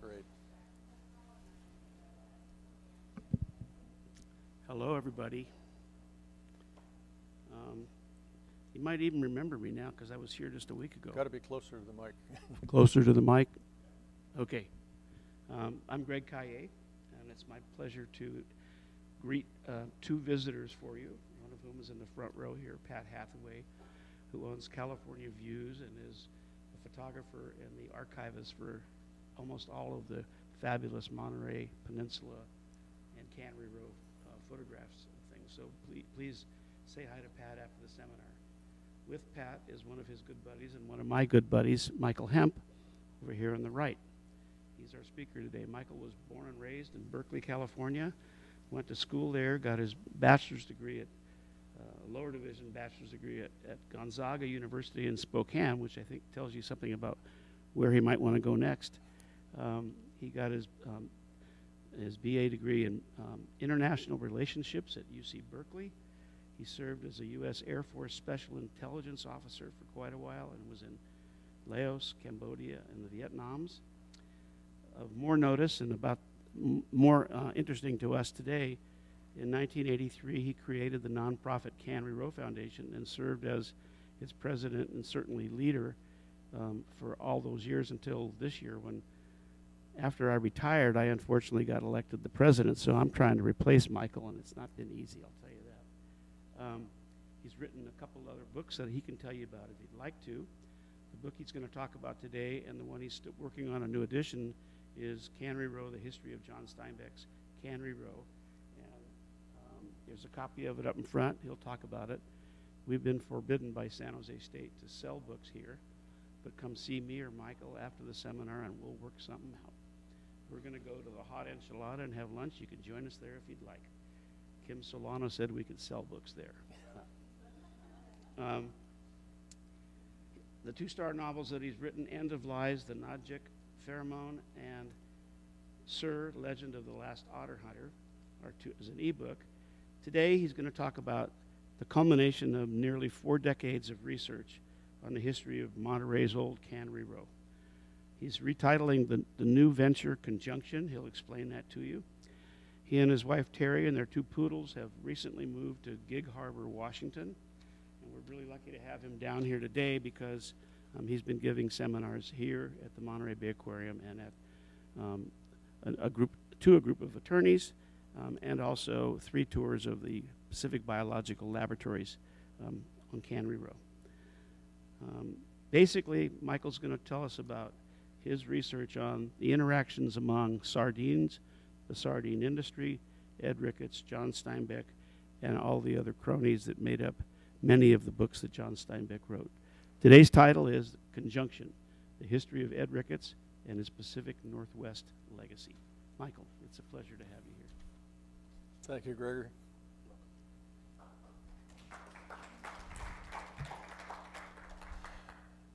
great. Hello, everybody. You might even remember me now because I was here just a week ago. Got to be closer to the mic. Closer to the mic? Okay. I'm Greg Caillet, and it's my pleasure to greet two visitors for you, one of whom is in the front row here, Pat Hathaway, who owns California Views and is a photographer and the archivist for almost all of the fabulous Monterey Peninsula and Cannery Row photographs and things. So please say hi to Pat after the seminar. With Pat is one of his good buddies and one of my good buddies, Michael Hemp, over here on the right. He's our speaker today. Michael was born and raised in Berkeley, California, went to school there, got his bachelor's degree at lower division bachelor's degree at Gonzaga University in Spokane, which I think tells you something about where he might want to go next. He got his BA degree in international relationships at UC Berkeley. He served as a U.S. Air Force Special Intelligence Officer for quite a while and was in Laos, Cambodia, and the Vietnams. Of more notice and about more interesting to us today, in 1983 he created the nonprofit Cannery Row Foundation and served as its president and certainly leader for all those years until this year when, after I retired, I unfortunately got elected the president, so I'm trying to replace Michael, and it's not been easy, I'll tell you that. He's written a couple other books that he can tell you about if he'd like to. The book he's going to talk about today and the one he's working on a new edition is Cannery Row, The History of John Steinbeck's Cannery Row. And there's a copy of it up in front. He'll talk about it. We've been forbidden by San Jose State to sell books here, but come see me or Michael after the seminar and we'll work something out. We're going to go to the Hot Enchilada and have lunch. You can join us there if you'd like. Kim Solano said we could sell books there. The two-star novels that he's written, End of Lies, The Najik Pheromone, and Sir, Legend of the Last Otter Hunter, are as an ebook. Today he's going to talk about the culmination of nearly 4 decades of research on the history of Monterey's old Cannery Row. He's retitling the new venture Conjuction. He'll explain that to you. He and his wife Terry and their 2 poodles have recently moved to Gig Harbor, Washington. And we're really lucky to have him down here today because he's been giving seminars here at the Monterey Bay Aquarium and at a group of attorneys and also 3 tours of the Pacific Biological Laboratories on Cannery Row. Basically, Michael's going to tell us about his research on the interactions among sardines, the sardine industry, Ed Ricketts, John Steinbeck, and all the other cronies that made up many of the books that John Steinbeck wrote. Today's title is Conjunction, The History of Ed Ricketts and His Pacific Northwest Legacy. Michael, it's a pleasure to have you here. Thank you, Gregory.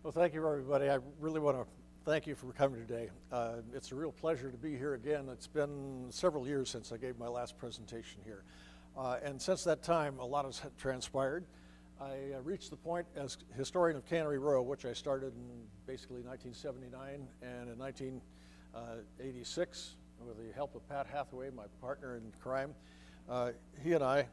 Well, thank you, everybody. I really want to thank you for coming today. It's a real pleasure to be here again. It's been several years since I gave my last presentation here. And since that time, a lot has transpired. I reached the point as historian of Cannery Row, which I started in basically 1979, and in 1986, with the help of Pat Hathaway, my partner in crime, he and I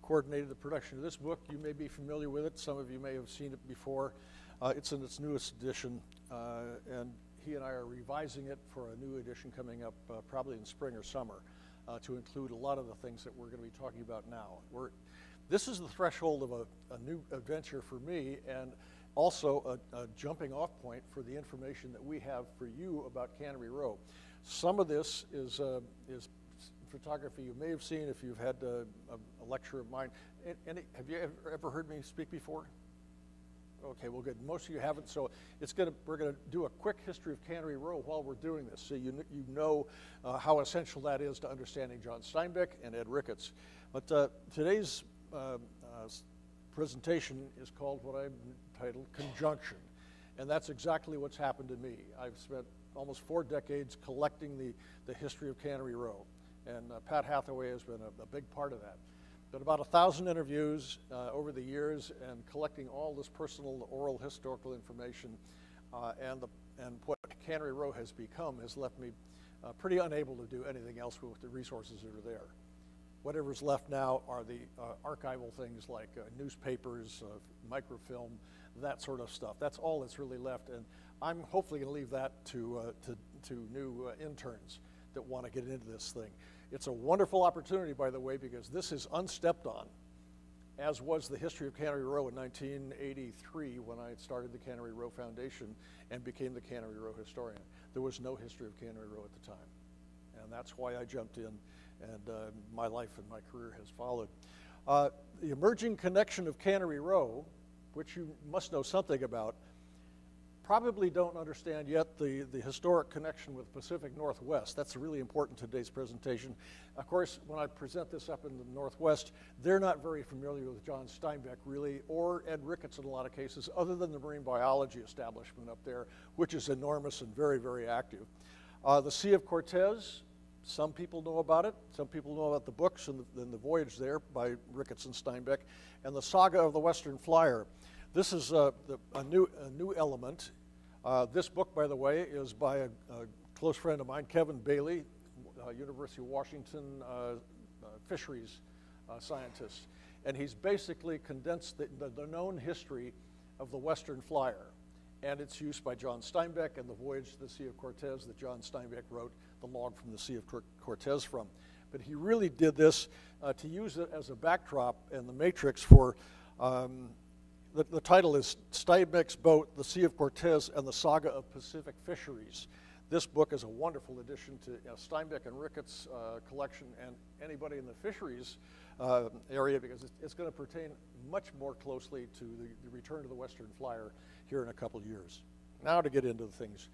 coordinated the production of this book. You may be familiar with it. Some of you may have seen it before. It's in its newest edition, and he and I are revising it for a new edition coming up probably in spring or summer to include a lot of the things that we're going to be talking about now. This is the threshold of a new adventure for me and also a jumping off point for the information that we have for you about Cannery Row. Some of this is photography you may have seen if you've had a lecture of mine. Have you ever heard me speak before? Okay, well, good. Most of you haven't, so we're going to do a quick history of Cannery Row while we're doing this, so you know how essential that is to understanding John Steinbeck and Ed Ricketts. But today's presentation is called what I've titled Conjunction, and that's exactly what's happened to me. I've spent almost 4 decades collecting the history of Cannery Row, and Pat Hathaway has been a big part of that. But about 1,000 interviews over the years and collecting all this personal oral historical information and what Cannery Row has become has left me pretty unable to do anything else with the resources that are there. Whatever's left now are the archival things like newspapers, microfilm, that sort of stuff. That's all that's really left, and I'm hopefully going to leave that to new interns that want to get into this thing. It's a wonderful opportunity, by the way, because this is unstepped on, as was the history of Cannery Row in 1983 when I started the Cannery Row Foundation and became the Cannery Row historian. There was no history of Cannery Row at the time, and that's why I jumped in, and my life and my career has followed. The emerging connection of Cannery Row, which you must know something about, probably don't understand yet the historic connection with the Pacific Northwest. That's really important in today's presentation. Of course, when I present this up in the Northwest, they're not very familiar with John Steinbeck, really, or Ed Ricketts in a lot of cases, other than the marine biology establishment up there, which is enormous and very, very active. The Sea of Cortez, some people know about it. Some people know about the books and the voyage there by Ricketts and Steinbeck, and the Saga of the Western Flyer. This is a new element. This book, by the way, is by a close friend of mine, Kevin Bailey, University of Washington fisheries scientist. And he's basically condensed the known history of the Western Flyer and its use by John Steinbeck and the voyage to the Sea of Cortez that John Steinbeck wrote the log from the Sea of Cortez from. But he really did this to use it as a backdrop and the matrix for the title is Steinbeck's Boat, the Sea of Cortez, and the Saga of Pacific Fisheries. This book is a wonderful addition to Steinbeck and Ricketts' collection and anybody in the fisheries area, because it's going to pertain much more closely to the return to the Western Flyer here in a couple of years. Now to get into the things.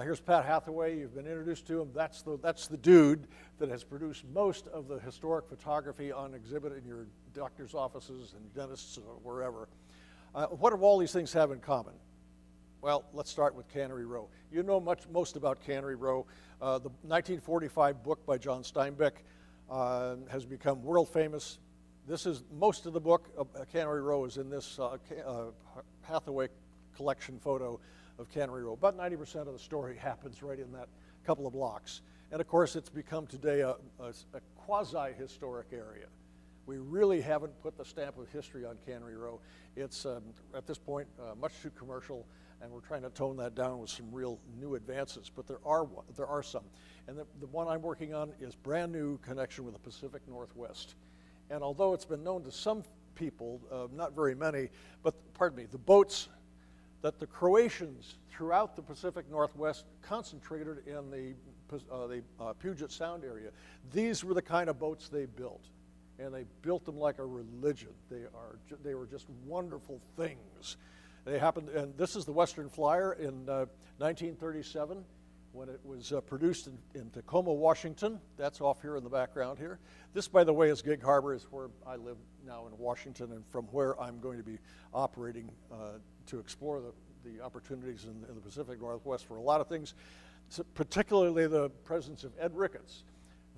Here's Pat Hathaway. You've been introduced to him. That's the dude that has produced most of the historic photography on exhibit in your doctor's offices and dentists or wherever. What do all these things have in common? Well, let's start with Cannery Row. You know most about Cannery Row. The 1945 book by John Steinbeck has become world famous. This is most of the book of Cannery Row is in this Hathaway collection photo of Cannery Row. About 90% of the story happens right in that couple of blocks. And of course, it's become today a quasi-historic area. We really haven't put the stamp of history on Cannery Row. It's, at this point, much too commercial, and we're trying to tone that down with some real new advances, but there are some. And the one I'm working on is brand new connection with the Pacific Northwest. And although it's been known to some people, not very many, but pardon me, the boats that the Croatians throughout the Pacific Northwest concentrated in the Puget Sound area, these were the kind of boats they built. And they built them like a religion. They were just wonderful things. They happened, and this is the Western Flyer in 1937 when it was produced in Tacoma, Washington. That's off here in the background here. This, by the way, is Gig Harbor. Is where I live now in Washington, and from where I'm going to be operating to explore the opportunities in the Pacific Northwest for a lot of things, particularly the presence of Ed Ricketts.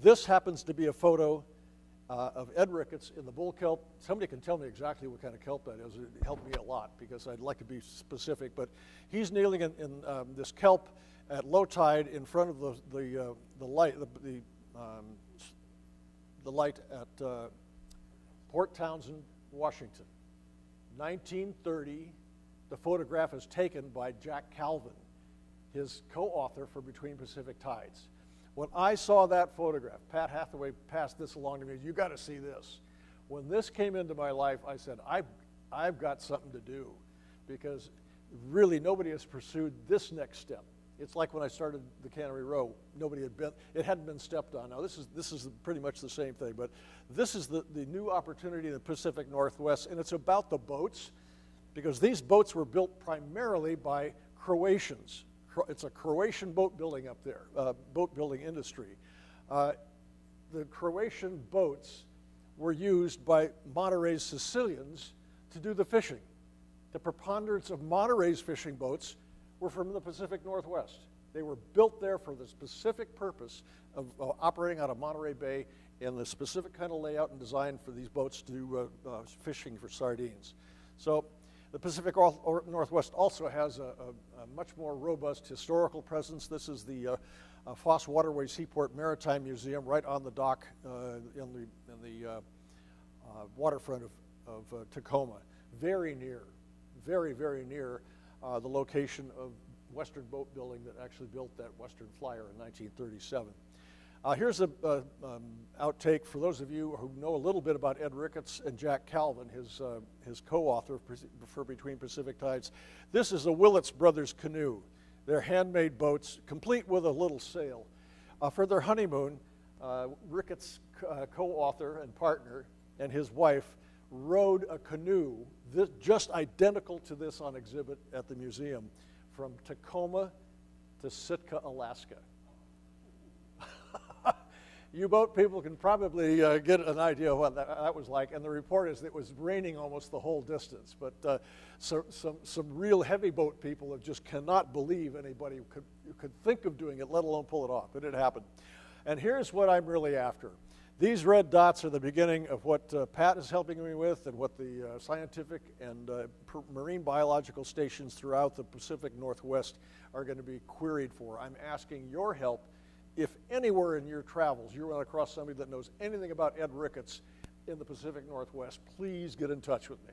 This happens to be a photo of Ed Ricketts in the bull kelp. Somebody can tell me exactly what kind of kelp that is. It helped me a lot because I'd like to be specific. But he's kneeling in this kelp at low tide in front of the light at Port Townsend, Washington. 1930. The photograph is taken by Jack Calvin, his co-author for Between Pacific Tides. When I saw that photograph, Pat Hathaway passed this along to me. You got to see this. When this came into my life, I said, I've got something to do, because really nobody has pursued this next step. It's like when I started the Cannery Row, it hadn't been stepped on. Now this is pretty much the same thing, but this is the new opportunity in the Pacific Northwest, and it's about the boats, because these boats were built primarily by Croatians. It's a Croatian boat building up there, boat building industry. The Croatian boats were used by Monterey's Sicilians to do the fishing. The preponderance of Monterey's fishing boats were from the Pacific Northwest. They were built there for the specific purpose of operating out of Monterey Bay and the specific kind of layout and design for these boats to do fishing for sardines. So The Pacific Northwest also has a much more robust historical presence. This is the Foss Waterway Seaport Maritime Museum right on the dock in the waterfront of Tacoma. Very near, very, very near the location of Western Boat Building that actually built that Western Flyer in 1937. Here's an outtake for those of you who know a little bit about Ed Ricketts and Jack Calvin, his co-author for Between Pacific Tides. This is a Willits Brothers canoe. They're handmade boats, complete with a little sail. For their honeymoon, Ricketts' co-author and partner and his wife rowed a canoe just identical to this on exhibit at the museum from Tacoma to Sitka, Alaska. You boat people can probably get an idea of what that was like, and the report is that it was raining almost the whole distance. But some real heavy boat people that just cannot believe anybody could think of doing it, let alone pull it off, but it happened. And here's what I'm really after. These red dots are the beginning of what Pat is helping me with and what the scientific and marine biological stations throughout the Pacific Northwest are going to be queried for. I'm asking your help. If anywhere in your travels you run across somebody that knows anything about Ed Ricketts in the Pacific Northwest, please get in touch with me,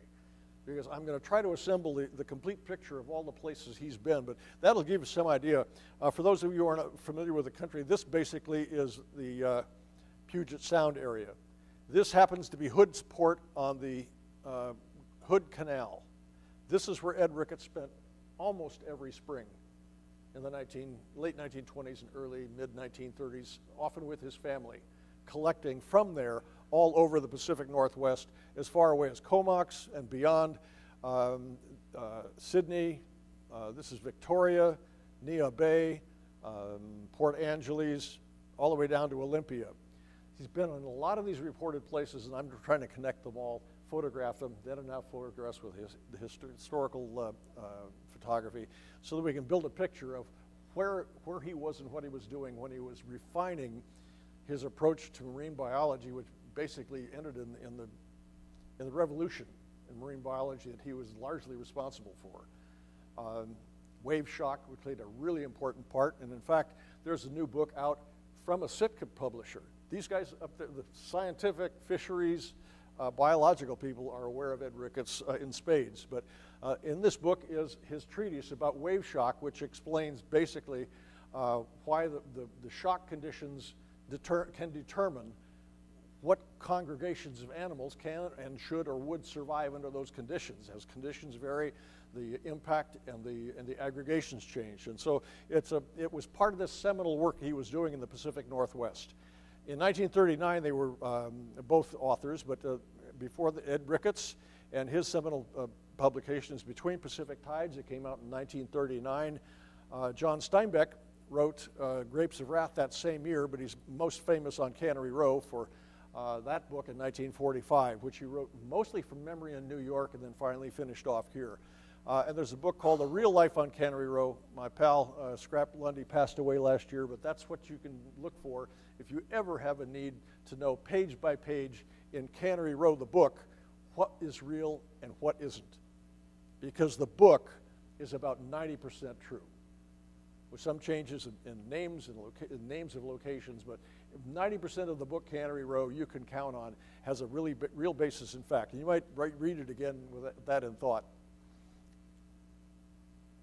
because I'm going to try to assemble the complete picture of all the places he's been, but that'll give you some idea. For those of you who are not familiar with the country, this basically is the Puget Sound area. This happens to be Hood's Port on the Hood Canal. This is where Ed Ricketts spent almost every spring in the late 1920s and early mid-1930s, often with his family, collecting from there all over the Pacific Northwest, as far away as Comox and beyond, Sydney, this is Victoria, Nia Bay, Port Angeles, all the way down to Olympia. He's been in a lot of these reported places, and I'm trying to connect them all, photograph them, then and now photographs with historical photography, so that we can build a picture of where he was and what he was doing when he was refining his approach to marine biology, which basically ended in the revolution in marine biology that he was largely responsible for. Wave shock, which played a really important part, and in fact, there's a new book out from a Sitka publisher. These guys up there, the scientific, fisheries, biological people are aware of Ed Ricketts in spades, but in this book is his treatise about wave shock, which explains basically why the shock conditions can determine what congregations of animals can and should or would survive under those conditions. As conditions vary, the impact and the aggregations change. And so it was part of this seminal work he was doing in the Pacific Northwest. In 1939, they were both authors, but before Ed Ricketts and his seminal publications Between Pacific Tides, it came out in 1939. John Steinbeck wrote Grapes of Wrath that same year, but he's most famous on Cannery Row for that book in 1945, which he wrote mostly from memory in New York and then finally finished off here. And there's a book called A Real Life on Cannery Row. My pal Scrap Lundy passed away last year, but that's what you can look for if you ever have a need to know page by page in Cannery Row, the book, what is real and what isn't. Because the book is about 90% true, with some changes in names and names of locations, but 90% of the book Cannery Row you can count on has a real basis in fact. And you might read it again with that in thought.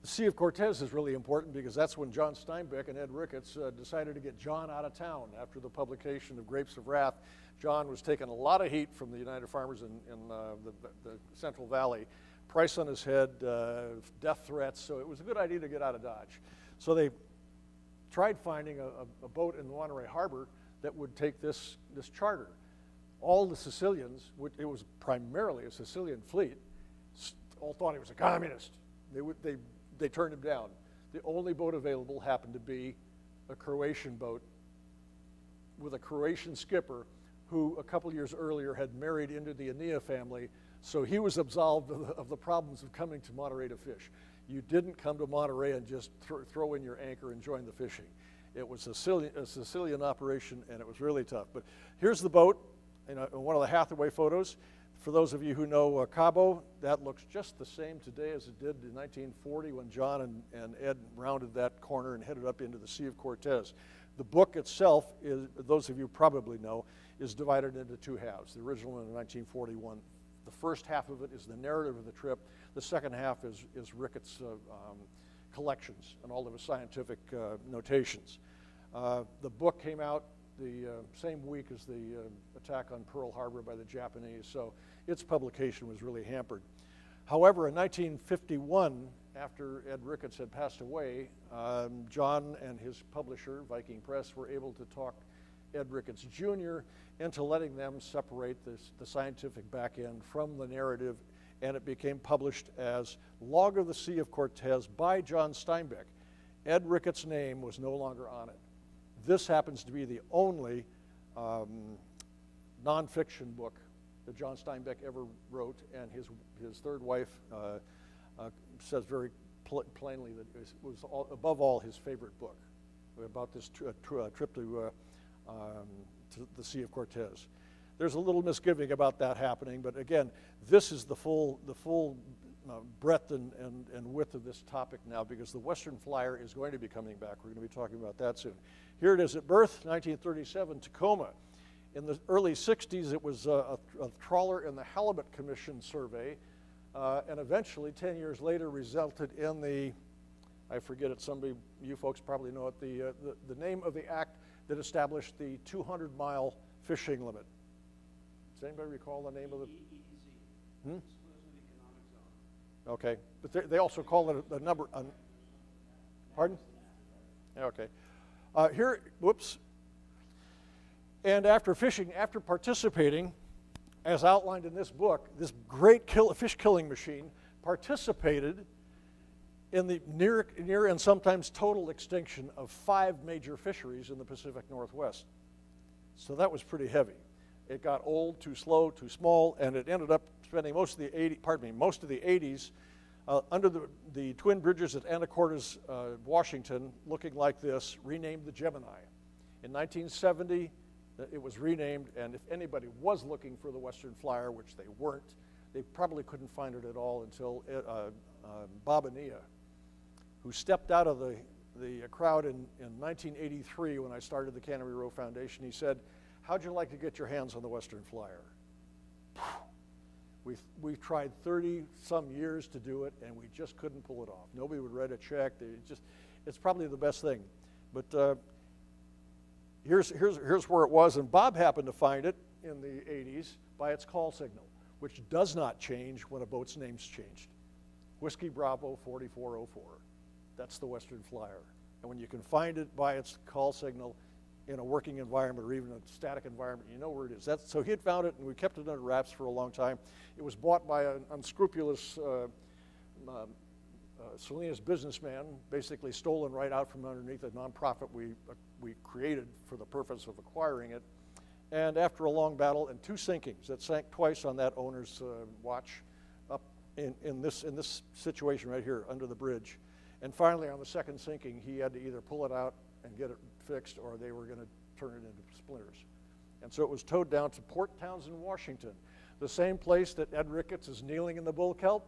The Sea of Cortez is really important because that's when John Steinbeck and Ed Ricketts decided to get John out of town after the publication of Grapes of Wrath. John was taking a lot of heat from the United Farmers in the Central Valley. Price on his head, death threats, so it was a good idea to get out of Dodge. So they tried finding a boat in Monterey Harbor that would take this charter. All the Sicilians, it was primarily a Sicilian fleet, all thought he was a communist. They turned him down. The only boat available happened to be a Croatian boat with a Croatian skipper who a couple years earlier had married into the Ania family, so he was absolved of the problems of coming to Monterey to fish. You didn't come to Monterey and just throw in your anchor and join the fishing. It was a Sicilian operation, and it was really tough. But here's the boat in one of the Hathaway photos. For those of you who know Cabo, that looks just the same today as it did in 1940 when John and Ed rounded that corner and headed up into the Sea of Cortez. The book itself, is, those of you probably know, is divided into two halves. The original one in 1941. The first half of it is the narrative of the trip. The second half is Ricketts' collections and all of his scientific notations. The book came out the same week as the attack on Pearl Harbor by the Japanese, so its publication was really hampered. However, in 1951, after Ed Ricketts had passed away, John and his publisher, Viking Press, were able to talk Ed Ricketts Jr. into letting them separate the scientific back end from the narrative, and it became published as Log of the Sea of Cortez by John Steinbeck. Ed Ricketts' name was no longer on it. This happens to be the only nonfiction book that John Steinbeck ever wrote, and his third wife says very plainly that it was above all his favorite book about this trip to the Sea of Cortez. There's a little misgiving about that happening, but again, this is the full breadth and width of this topic now, because the Western Flyer is going to be coming back. We're going to be talking about that soon. Here it is at birth, 1937, Tacoma. In the early 60s, it was a trawler in the Halibut Commission survey, and eventually, 10 years later, resulted in the, I forget it, somebody, you folks probably know it, the name of the act that established the 200-mile fishing limit. Does anybody recall the name of it? Okay, but they also call it a number. Pardon? Okay. Here, whoops. And after fishing, after participating, as outlined in this book, this great fish killing machine participated in the near and sometimes total extinction of 5 major fisheries in the Pacific Northwest. So that was pretty heavy. It got old, too slow, too small, and it ended up spending most of the 80s under the twin bridges at Anacortes, Washington, looking like this, renamed the Gemini. In 1970, it was renamed, and if anybody was looking for the Western Flyer, which they weren't, they probably couldn't find it at all until Bob Ania, who stepped out of the crowd in 1983 when I started the Cannery Row Foundation. He said, "How'd you like to get your hands on the Western Flyer?" We've tried 30-some years to do it, and we just couldn't pull it off. Nobody would write a check. It's probably the best thing. But here's where it was, and Bob happened to find it in the 80s by its call signal, which does not change when a boat's name's changed. Whiskey Bravo 4404. That's the Western Flyer. And when you can find it by its call signal in a working environment or even a static environment, you know where it is. So he had found it, and we kept it under wraps for a long time. It was bought by an unscrupulous Salinas businessman, basically stolen right out from underneath a nonprofit we created for the purpose of acquiring it. And after a long battle and 2 sinkings, it sank twice on that owner's watch up in this situation right here under the bridge. And finally, on the second sinking, he had to either pull it out and get it fixed, or they were going to turn it into splinters. And so it was towed down to Port Townsend, Washington, the same place that Ed Ricketts is kneeling in the bull kelp.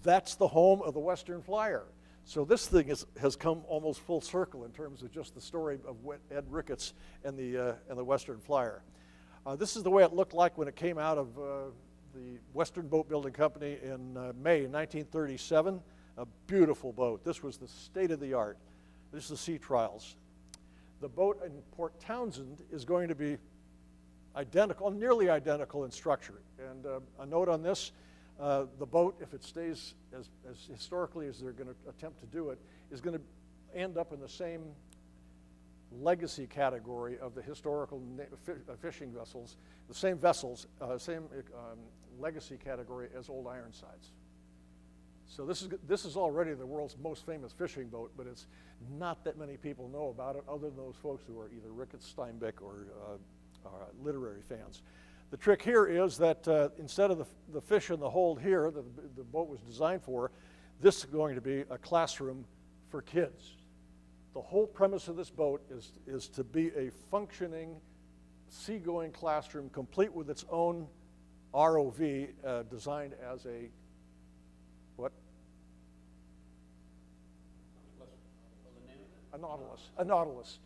That's the home of the Western Flyer. So this thing has come almost full circle in terms of just the story of Ed Ricketts and the Western Flyer. This is the way it looked like when it came out of the Western Boat Building Company in May 1937. A beautiful boat. This was the state-of-the-art. This is the sea trials. The boat in Port Townsend is going to be identical, nearly identical in structure. And a note on this, the boat, if it stays as historically as they're going to attempt to do it, is going to end up in the same legacy category of the historical fishing vessels, the same vessels, same legacy category as old Ironsides. So this is already the world's most famous fishing boat, but it's not that many people know about it other than those folks who are either Ricketts, Steinbeck, or literary fans. The trick here is that instead of the fish in the hold here that the boat was designed for, this is going to be a classroom for kids. The whole premise of this boat is to be a functioning seagoing classroom complete with its own ROV designed as what? A nautilus. A nautilus.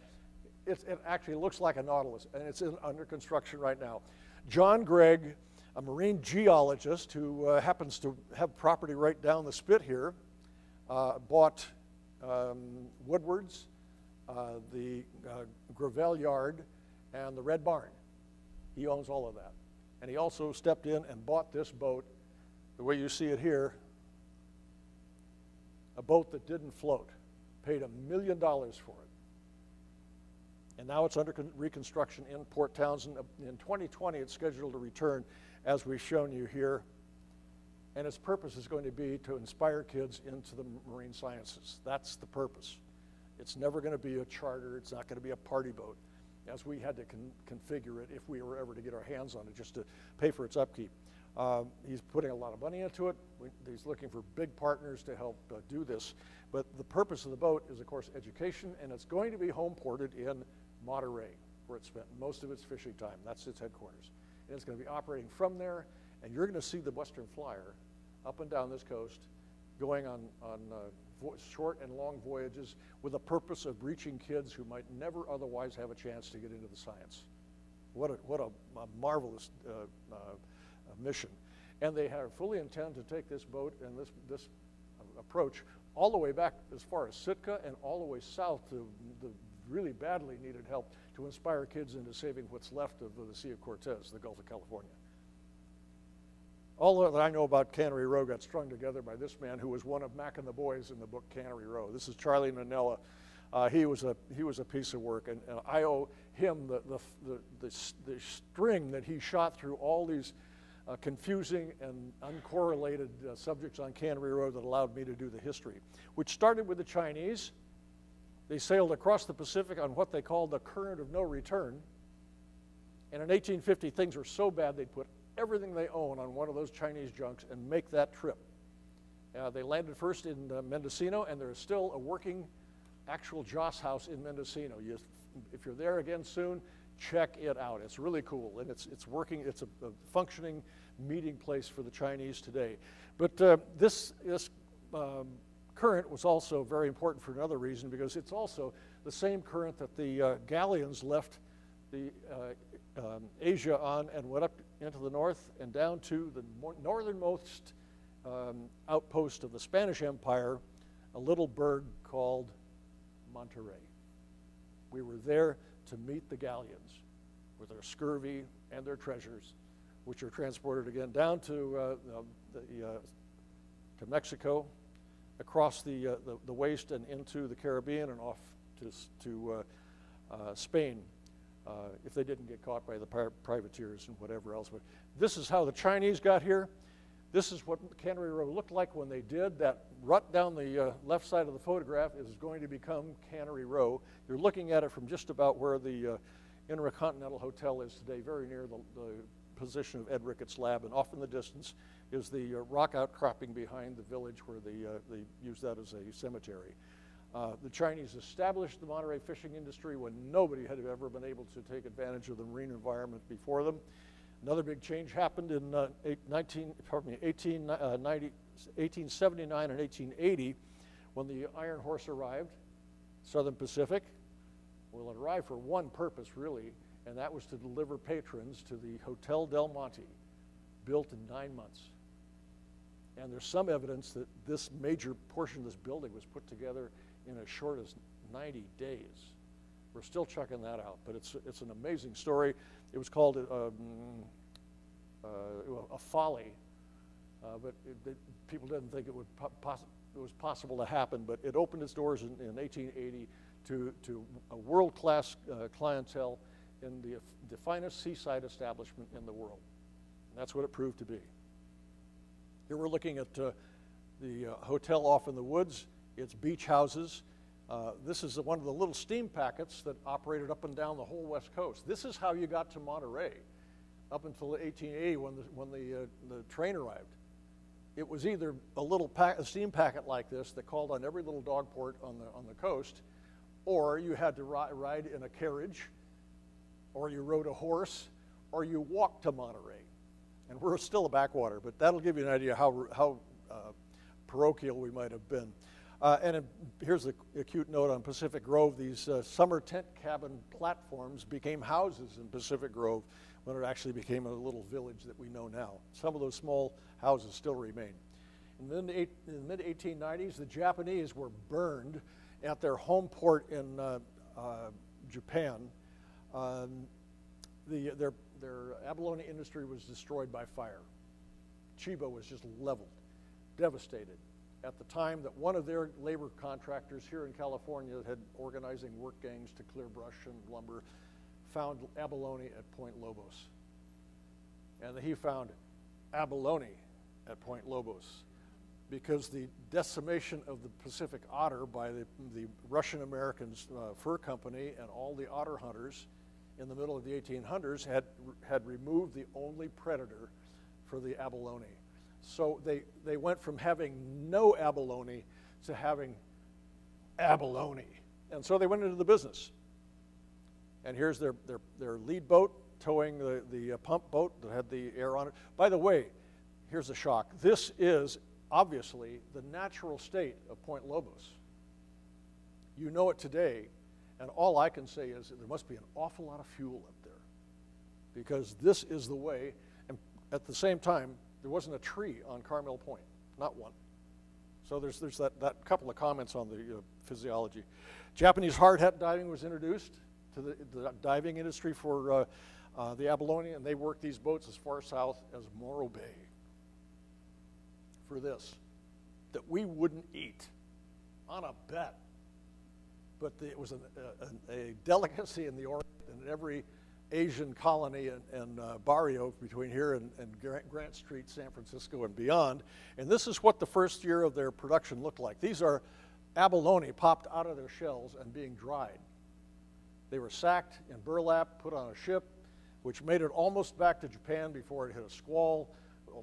It actually looks like a nautilus, and it's under construction right now. John Gregg, a marine geologist who happens to have property right down the spit here, bought Woodward's, the Gravel Yard, and the Red Barn. He owns all of that. And he also stepped in and bought this boat, the way you see it here, a boat that didn't float, paid $1 million for it. And now it's under reconstruction in Port Townsend. In 2020, it's scheduled to return, as we've shown you here. And its purpose is going to be to inspire kids into the marine sciences. That's the purpose. It's never going to be a charter. It's not going to be a party boat, as we had to configure it if we were ever to get our hands on it, just to pay for its upkeep. He's putting a lot of money into it. He's looking for big partners to help do this. But the purpose of the boat is, of course, education, and it's going to be home ported in Monterey, where it spent most of its fishing time. That's its headquarters. And it's going to be operating from there, and you're going to see the Western Flyer up and down this coast, going on short and long voyages with the purpose of reaching kids who might never otherwise have a chance to get into the science. What a marvelous mission. And they fully intend to take this boat and this approach all the way back as far as Sitka and all the way south to the really badly needed help to inspire kids into saving what's left of the Sea of Cortez, the Gulf of California. All that I know about Cannery Row got strung together by this man who was one of Mac and the boys in the book Cannery Row. This is Charlie Nanella. He was a piece of work, and I owe him the string that he shot through all these confusing and uncorrelated subjects on Cannery Row that allowed me to do the history, which started with the Chinese. They sailed across the Pacific on what they called the current of no return, and in 1850 things were so bad they'd put everything they own on one of those Chinese junks and make that trip. They landed first in Mendocino, and there is still a working actual Joss house in Mendocino. If you're there again soon, check it out. It's really cool, and it's working. It's a functioning meeting place for the Chinese today. But this current was also very important for another reason, because it's also the same current that the galleons left the Asia on and went up into the north and down to the northernmost outpost of the Spanish Empire, a little burg called Monterey. We were there to meet the galleons with their scurvy and their treasures, which are transported again down to Mexico, across the waste and into the Caribbean and off to Spain, if they didn't get caught by the privateers and whatever else. But this is how the Chinese got here. This is what Cannery Row looked like when they did. That rut down the left side of the photograph is going to become Cannery Row. You're looking at it from just about where the Intercontinental Hotel is today, very near the position of Ed Ricketts' lab, and off in the distance is the rock outcropping behind the village where they use that as a cemetery. The Chinese established the Monterey fishing industry when nobody had ever been able to take advantage of the marine environment before them. Another big change happened in 1879 and 1880 when the Iron Horse arrived, Southern Pacific. Well, it arrived for one purpose, really, and that was to deliver patrons to the Hotel Del Monte, built in 9 months. And there's some evidence that this major portion of this building was put together in as short as 90 days. We're still checking that out, but it's an amazing story. It was called a folly, but people didn't think it was possible to happen. But it opened its doors in 1880 to a world-class clientele in the finest seaside establishment in the world. And that's what it proved to be. Here we're looking at the hotel off in the woods. It's beach houses. This is one of the little steam packets that operated up and down the whole West Coast. This is how you got to Monterey up until 1880 when the train arrived. It was either a steam packet like this that called on every little dog port on the coast, or you had to ride in a carriage, or you rode a horse, or you walked to Monterey. And we're still a backwater, but that'll give you an idea how parochial we might have been. Here's a cute note on Pacific Grove. These summer tent cabin platforms became houses in Pacific Grove when it actually became a little village that we know now. Some of those small houses still remain. In the mid-1890s, the Japanese were burned at their home port in Japan. Their abalone industry was destroyed by fire. Chiba was just leveled, devastated. At the time that one of their labor contractors here in California had organizing work gangs to clear brush and lumber, found abalone at Point Lobos. And he found abalone at Point Lobos because the decimation of the Pacific otter by the Russian-American fur company and all the otter hunters in the middle of the 1800s had removed the only predator for the abalone. So they went from having no abalone to having abalone. And so they went into the business. And here's their lead boat towing the pump boat that had the air on it. By the way, here's a shock. This is obviously the natural state of Point Lobos. You know it today, and all I can say is that there must be an awful lot of fuel up there because this is the way, and at the same time, there wasn't a tree on Carmel Point, not one. So there's that couple of comments on the physiology. Japanese hard hat diving was introduced to the diving industry for the abalone, and they worked these boats as far south as Morro Bay for this, that we wouldn't eat on a bet. But it was a delicacy in the Orient and in every Asian colony and barrio between here and Grant Street, San Francisco, and beyond. And this is what the first year of their production looked like. These are abalone popped out of their shells and being dried. They were sacked in burlap, put on a ship, which made it almost back to Japan before it hit a squall.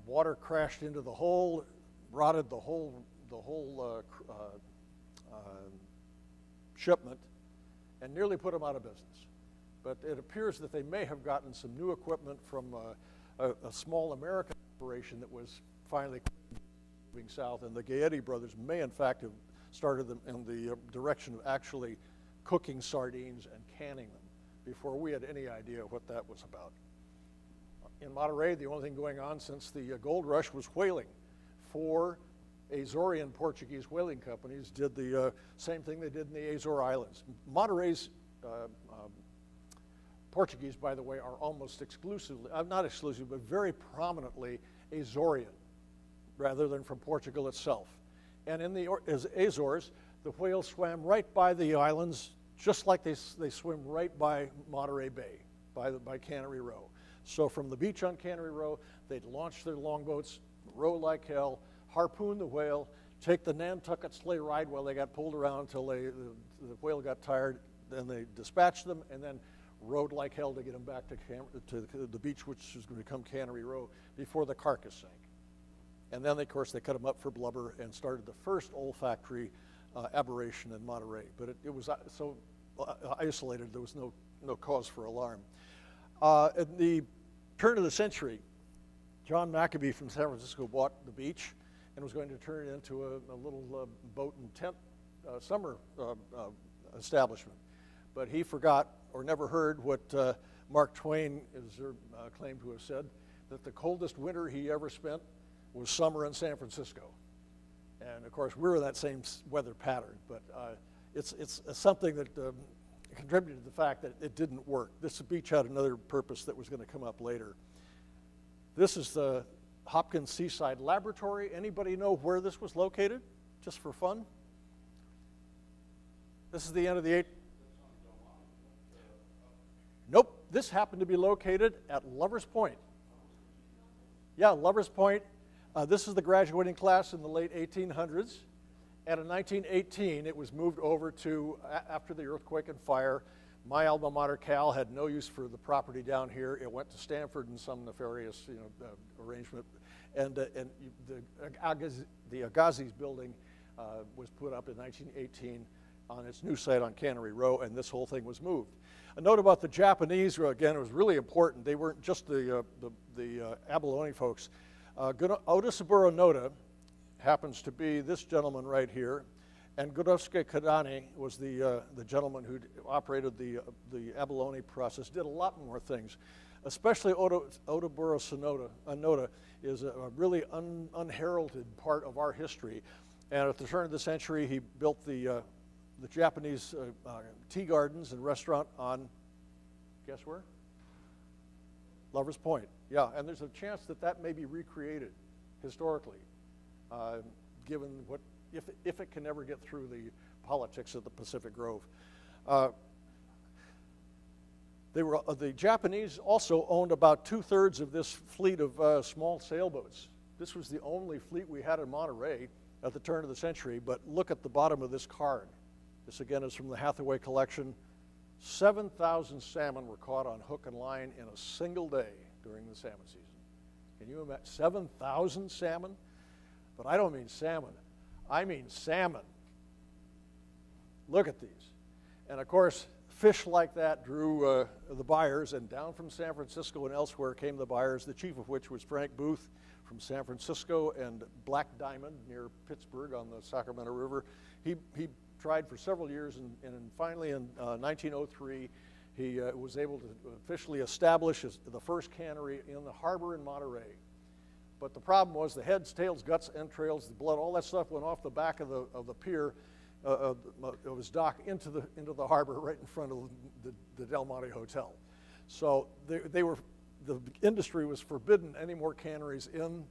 Water crashed into the hole, rotted the whole shipment, and nearly put them out of business. But it appears that they may have gotten some new equipment from a small American operation that was finally moving south, and the Gaetti brothers may in fact have started them in the direction of actually cooking sardines and canning them before we had any idea what that was about. In Monterey, the only thing going on since the gold rush was whaling. 4 Azorean Portuguese whaling companies did the same thing they did in the Azore Islands. Monterey's Portuguese, by the way, are almost exclusively, not exclusively, but very prominently Azorean, rather than from Portugal itself. And in the Azores, the whales swam right by the islands, just like they swim right by Monterey Bay, by Cannery Row. So from the beach on Cannery Row, they'd launch their longboats, row like hell, harpoon the whale, take the Nantucket sleigh ride while they got pulled around until the whale got tired, then they dispatched them, and then rowed like hell to get them back to the beach, which was going to become Cannery Row, before the carcass sank. And then, of course, they cut them up for blubber and started the first olfactory aberration in Monterey. But it was so isolated, there was no cause for alarm. At the turn of the century, John Maccabee from San Francisco bought the beach and was going to turn it into a little boat and tent summer establishment. But he forgot or never heard what Mark Twain is claimed to have said, that the coldest winter he ever spent was summer in San Francisco. And of course, we're in that same weather pattern, but it's something that contributed to the fact that it didn't work. This beach had another purpose that was going to come up later. This is the Hopkins Seaside Laboratory. Anybody know where this was located, just for fun? This is the end of the Nope, this happened to be located at Lover's Point. Yeah, Lover's Point. This is the graduating class in the late 1800s. And in 1918, it was moved over to, after the earthquake and fire, my alma mater, Cal, had no use for the property down here. It went to Stanford in some nefarious arrangement. And the Agassiz building was put up in 1918 on its new site on Cannery Row, and this whole thing was moved. A note about the Japanese, again, it was really important. They weren't just the abalone folks. Otisaburo Noda happens to be this gentleman right here, and Gorosuke Kadane was the gentleman who operated the abalone process, did a lot more things. Especially Otisaburo Noda is a really unheralded part of our history. And at the turn of the century, he built the Japanese tea gardens and restaurant on, guess where? Lover's Point. Yeah, and there's a chance that that may be recreated historically, given what, if it can ever get through the politics of the Pacific Grove. The Japanese also owned about 2/3 of this fleet of small sailboats. This was the only fleet we had in Monterey at the turn of the century, but look at the bottom of this card. This again is from the Hathaway collection. 7,000 salmon were caught on hook and line in a single day during the salmon season. Can you imagine 7,000 salmon? But I don't mean salmon, I mean salmon. Look at these. And of course, fish like that drew the buyers, and down from San Francisco and elsewhere came the buyers, the chief of which was Frank Booth from San Francisco and Black Diamond near Pittsburgh on the Sacramento River. He tried for several years, and finally in 1903, he was able to officially establish the first cannery in the harbor in Monterey. But the problem was the heads, tails, guts, entrails, the blood, all that stuff went off the back of the pier of his dock into the harbor right in front of the Del Monte Hotel. So the industry was forbidden any more canneries in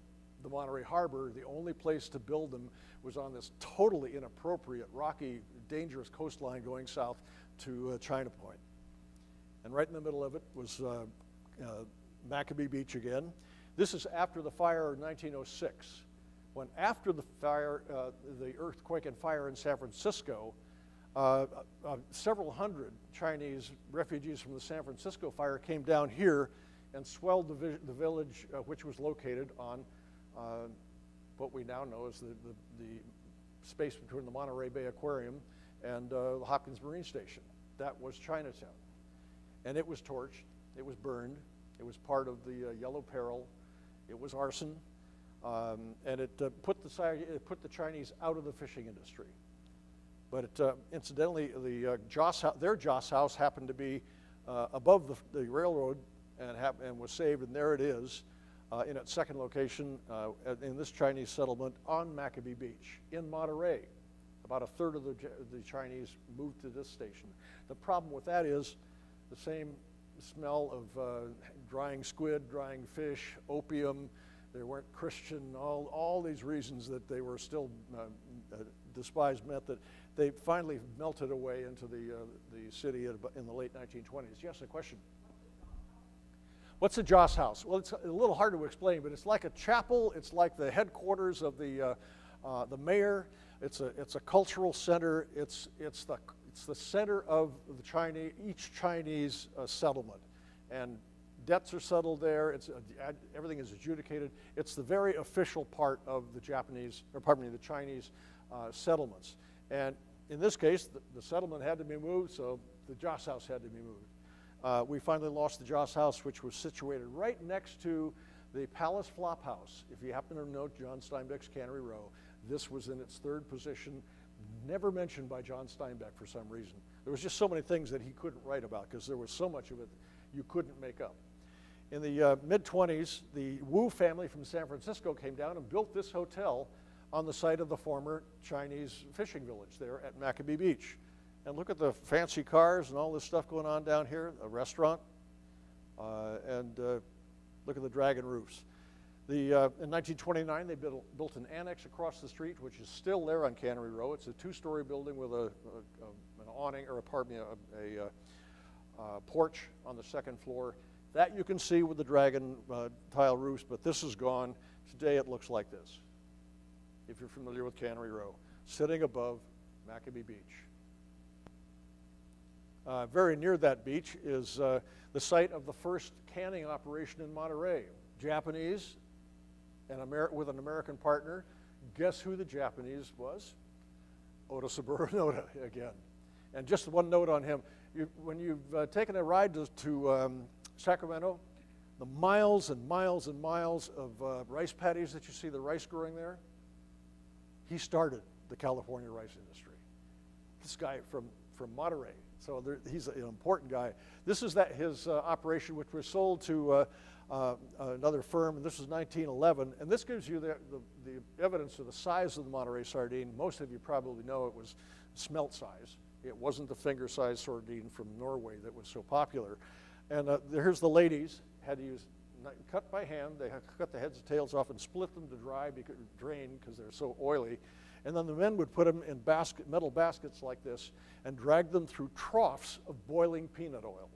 the Monterey Harbor. The only place to build them was on this totally inappropriate, rocky, dangerous coastline going south to China Point. And right in the middle of it was Maccabee Beach again. This is after the fire in 1906. When after the fire, the earthquake and fire in San Francisco, several hundred Chinese refugees from the San Francisco fire came down here and swelled the village, which was located on what we now know as the space between the Monterey Bay Aquarium and the Hopkins Marine Station. That was Chinatown. And it was torched, it was burned, it was part of the Yellow Peril, it was arson, and it put the Chinese out of the fishing industry. But incidentally, their Joss house happened to be above the railroad and was saved, and there it is in its second location in this Chinese settlement on Maccabee Beach in Monterey. About 1/3 of the Chinese moved to this station. The problem with that is the same smell of drying squid, drying fish, opium. They weren't Christian, all these reasons that they were still despised meant that they finally melted away into the city in the late 1920s. Yes, a question? What's a Joss house? Well, it's a little hard to explain, but it's like a chapel. It's like the headquarters of the mayor. It's a cultural center. It's the center of each Chinese settlement, and debts are settled there. Everything is adjudicated. It's the very official part of the Chinese settlements. And in this case, the settlement had to be moved, so the Joss house had to be moved. We finally lost the Joss house, which was situated right next to the Palace Flop House. If you happen to know John Steinbeck's Cannery Row, this was in its third position, never mentioned by John Steinbeck for some reason. There was just so many things that he couldn't write about because there was so much of it you couldn't make up. In the mid-20s, the Wu family from San Francisco came down and built this hotel on the site of the former Chinese fishing village there at Maccabee Beach. And look at the fancy cars and all this stuff going on down here, a restaurant, and look at the dragon roofs. In 1929, they built an annex across the street, which is still there on Cannery Row. It's a 2-story building with an awning, or a porch on the second floor. That you can see with the dragon tile roofs, but this is gone. Today it looks like this, if you're familiar with Cannery Row, sitting above Maccabee Beach. Very near that beach is the site of the first canning operation in Monterey. Japanese, and with an American partner. Guess who the Japanese was? Otis Suburnota again. And just one note on him. When you've taken a ride to Sacramento, the miles and miles and miles of rice paddies that you see, the rice growing there, he started the California rice industry. This guy from Monterey. So he's an important guy. This is his operation, which was sold to another firm, and this was 1911. And this gives you the evidence of the size of the Monterey sardine. Most of you probably know it was smelt size. It wasn't the finger-sized sardine from Norway that was so popular. And here's the ladies. Had to use cut by hand. They had to cut the heads and tails off and split them to drain because they're so oily. And then the men would put them in metal baskets like this and drag them through troughs of boiling peanut oil.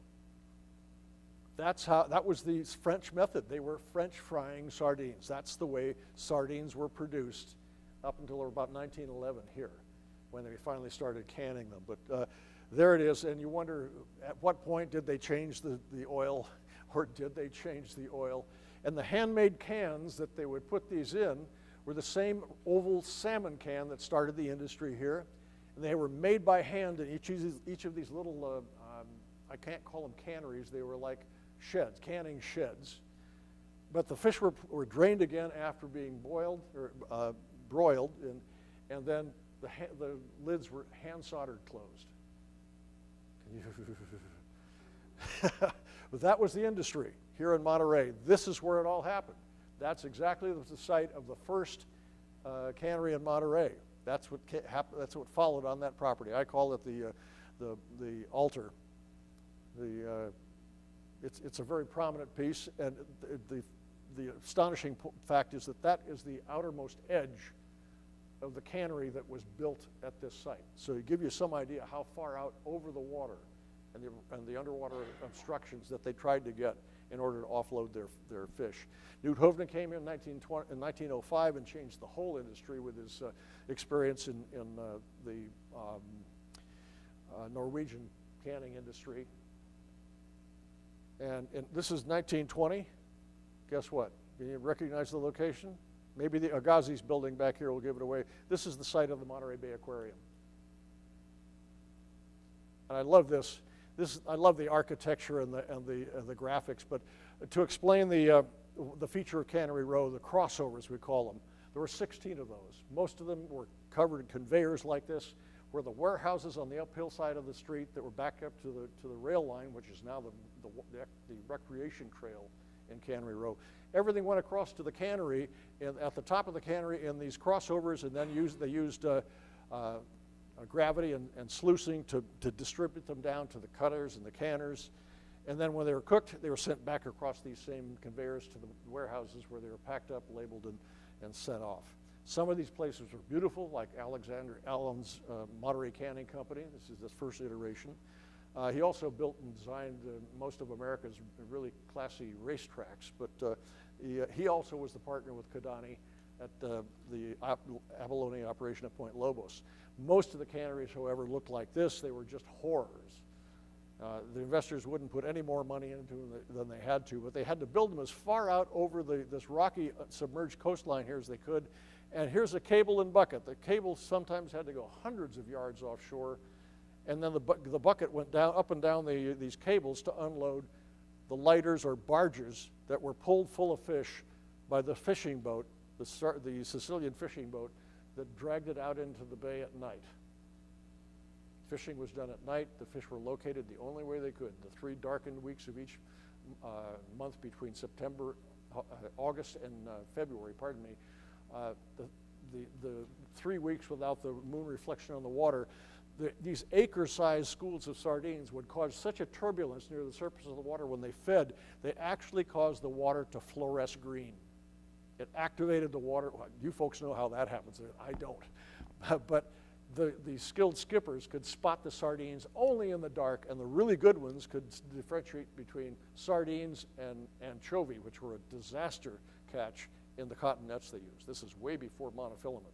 That was the French method. They were French frying sardines. That's the way sardines were produced up until about 1911 here, when they finally started canning them. But there it is, and you wonder at what point did they change the oil, or did they change the oil? And the handmade cans that they would put these in were the same oval salmon can that started the industry here. And they were made by hand in each of these little, I can't call them canneries, they were like sheds, canning sheds. But the fish were drained again after being boiled, or broiled, and then the lids were hand soldered closed. But that was the industry here in Monterey. This is where it all happened. That's exactly the site of the first cannery in Monterey. That's what happened. That's what followed on that property. I call it the altar. It's a very prominent piece, and the astonishing fact is that is the outermost edge of the cannery that was built at this site. So to give you some idea how far out over the water and the underwater obstructions that they tried to get in order to offload their fish. Newt Hovden came here in 1905 and changed the whole industry with his experience in the Norwegian canning industry. And this is 1920. Guess what? Can you recognize the location? Maybe the Agassiz building back here will give it away. This is the site of the Monterey Bay Aquarium. And I love this. I love the architecture and the graphics, but to explain the feature of Cannery Row, the crossovers we call them, there were 16 of those. Most of them were covered in conveyors like this, where the warehouses on the uphill side of the street that were back up to the rail line, which is now the recreation trail in Cannery Row. Everything went across to the cannery, and at the top of the cannery in these crossovers, and then they used gravity and sluicing to distribute them down to the cutters and the canners. And then when they were cooked, they were sent back across these same conveyors to the warehouses where they were packed up, labeled, and sent off. Some of these places were beautiful, like Alexander Allen's Monterey Canning Company. This is the first iteration. He also built and designed most of America's really classy racetracks, but he also was the partner with Kidani at the abalone operation at Point Lobos. Most of the canneries, however, looked like this. They were just horrors. The investors wouldn't put any more money into them than they had to, but they had to build them as far out over this rocky submerged coastline here as they could. And here's a cable and bucket. The cable sometimes had to go hundreds of yards offshore, and then the bucket went down, up and down these cables to unload the lighters or barges that were pulled full of fish by the fishing boat, the Sicilian fishing boat that dragged it out into the bay at night. Fishing was done at night. The fish were located the only way they could. The 3 darkened weeks of each month between August and February, pardon me, the 3 weeks without the moon reflection on the water, these acre-sized schools of sardines would cause such a turbulence near the surface of the water when they fed, they actually caused the water to fluoresce green. It activated the water. Well, you folks know how that happens. I don't. But the skilled skippers could spot the sardines only in the dark, and the really good ones could differentiate between sardines and anchovy, which were a disaster catch in the cotton nets they used. This is way before monofilament.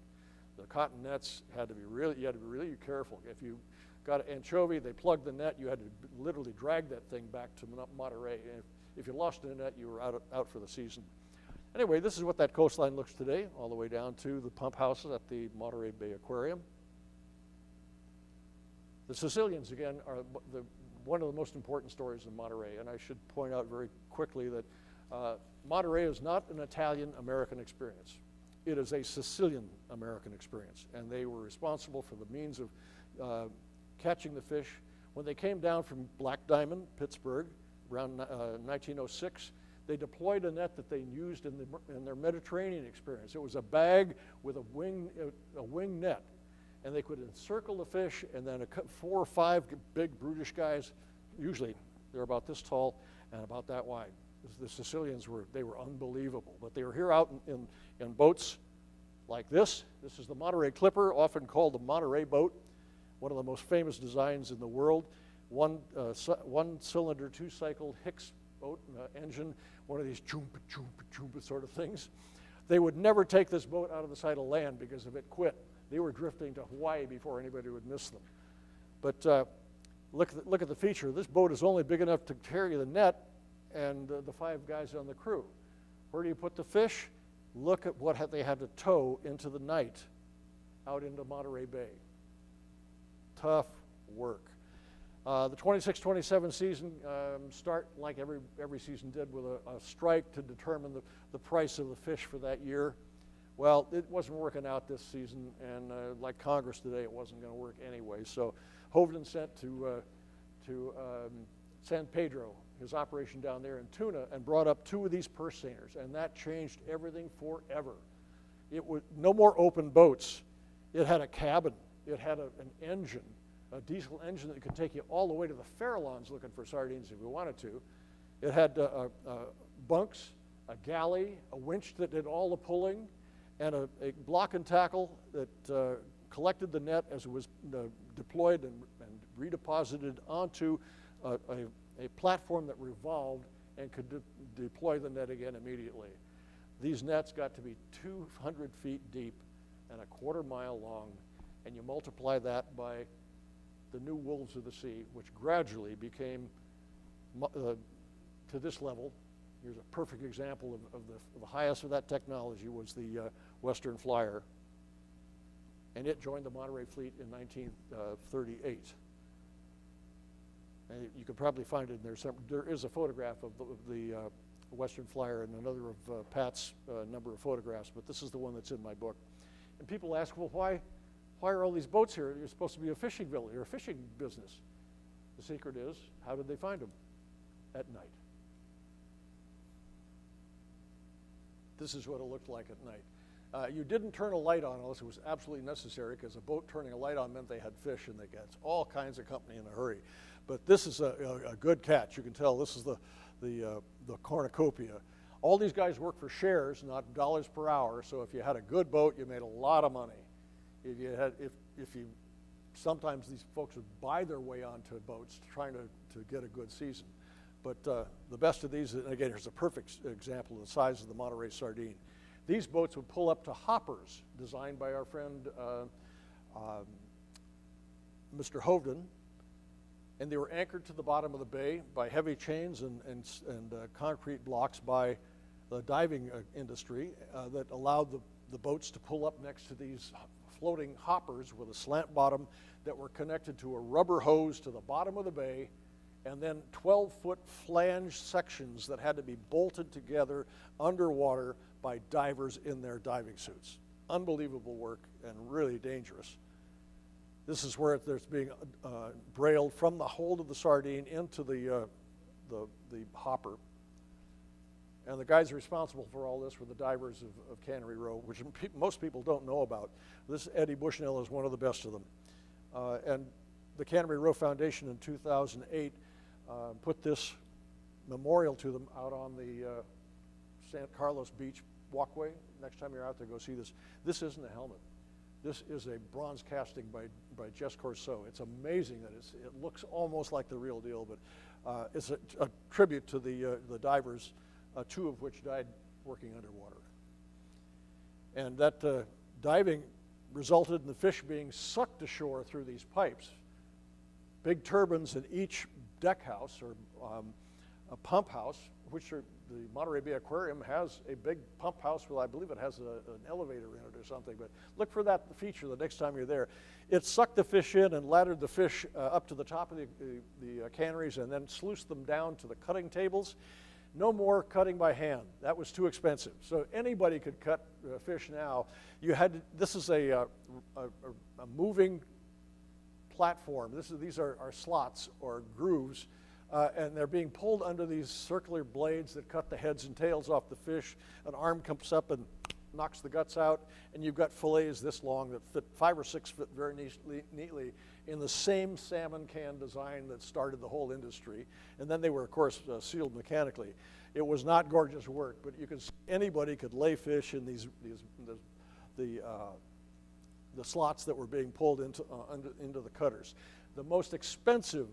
The cotton nets you had to be really careful. If you got an anchovy, they plugged the net, you had to literally drag that thing back to Monterey. And if you lost a net, you were out for the season. Anyway, this is what that coastline looks today, all the way down to the pump houses at the Monterey Bay Aquarium. The Sicilians, again, are one of the most important stories in Monterey, and I should point out very quickly that Monterey is not an Italian-American experience. It is a Sicilian-American experience, and they were responsible for the means of catching the fish. When they came down from Black Diamond, Pittsburgh, around 1906, they deployed a net that they used in their Mediterranean experience. It was a bag with a wing net, and they could encircle the fish, and then 4 or 5 big brutish guys, usually they're about this tall and about that wide. The Sicilians were unbelievable, but they were here out in boats like this. This is the Monterey Clipper, often called the Monterey boat, one of the most famous designs in the world. One cylinder, 2-cycle Hicks boat engine, one of these choompa, choompa, choompa sort of things. They would never take this boat out of the sight of land because if it quit, they were drifting to Hawaii before anybody would miss them. But look at the feature. This boat is only big enough to carry the net and the 5 guys on the crew. Where do you put the fish? Look at what they had to tow into the night out into Monterey Bay. Tough work. The 26-27 season start like every season did with a strike to determine the price of the fish for that year. Well, it wasn't working out this season, and like Congress today, it wasn't going to work anyway. So Hovden sent to San Pedro, his operation down there in tuna, and brought up 2 of these purse seiners, and that changed everything forever. It was no more open boats. It had a cabin. It had an engine, a diesel engine that could take you all the way to the Farallones looking for sardines if you wanted to. It had bunks, a galley, a winch that did all the pulling, and a block and tackle that collected the net as it was deployed and redeposited onto a platform that revolved and could deploy the net again immediately. These nets got to be 200 feet deep and 1/4 mile long, and you multiply that by the new wolves of the sea, which gradually became to this level. Here's a perfect example of the highest of that technology was the Western Flyer, and it joined the Monterey fleet in 1938. And you could probably find it in there. There is a photograph of the Western Flyer and another of Pat's number of photographs, but this is the one that's in my book. And people ask, well, why are all these boats here? You're supposed to be a fishing village or a fishing business. The secret is, how did they find them? At night. This is what it looked like at night. You didn't turn a light on unless it was absolutely necessary, because a boat turning a light on meant they had fish, and they got all kinds of company in a hurry. But this is a good catch. You can tell this is the cornucopia. All these guys work for shares, not dollars per hour. So if you had a good boat, you made a lot of money. Sometimes these folks would buy their way onto boats trying to get a good season. But the best of these, and again, here's a perfect example of the size of the Monterey sardine. These boats would pull up to hoppers designed by our friend Mr. Hovden, and they were anchored to the bottom of the bay by heavy chains and concrete blocks by the diving industry that allowed the boats to pull up next to these floating hoppers with a slant bottom that were connected to a rubber hose to the bottom of the bay, and then 12-foot flange sections that had to be bolted together underwater by divers in their diving suits. Unbelievable work and really dangerous. This is where there's being brailed from the hold of the sardine into the hopper. And the guys responsible for all this were the divers of Cannery Row, which most people don't know about. This Eddie Bushnell is one of the best of them. And the Cannery Row Foundation in 2008 put this memorial to them out on the San Carlos Beach walkway. Next time you're out there, go see this. This isn't a helmet. This is a bronze casting by Jess Corso. It's amazing that it looks almost like the real deal, but it's a tribute to the divers, 2 of which died working underwater. And that diving resulted in the fish being sucked ashore through these pipes. Big turbines in each deck house or a pump house, which the Monterey Bay Aquarium has a big pump house. Well, I believe it has an elevator in it or something, but look for that feature the next time you're there. It sucked the fish in and laddered the fish up to the top of the canneries and then sluiced them down to the cutting tables. No more cutting by hand. That was too expensive. So anybody could cut fish now. You had to, this is a moving platform. These are slots or grooves, and they're being pulled under these circular blades that cut the heads and tails off the fish. An arm comes up and knocks the guts out, and you've got fillets this long that fit 5 or 6 fit very neatly in the same salmon can design that started the whole industry. And then they were, of course, sealed mechanically. It was not gorgeous work, but you could see anybody could lay fish in the slots that were being pulled into the cutters. The most expensive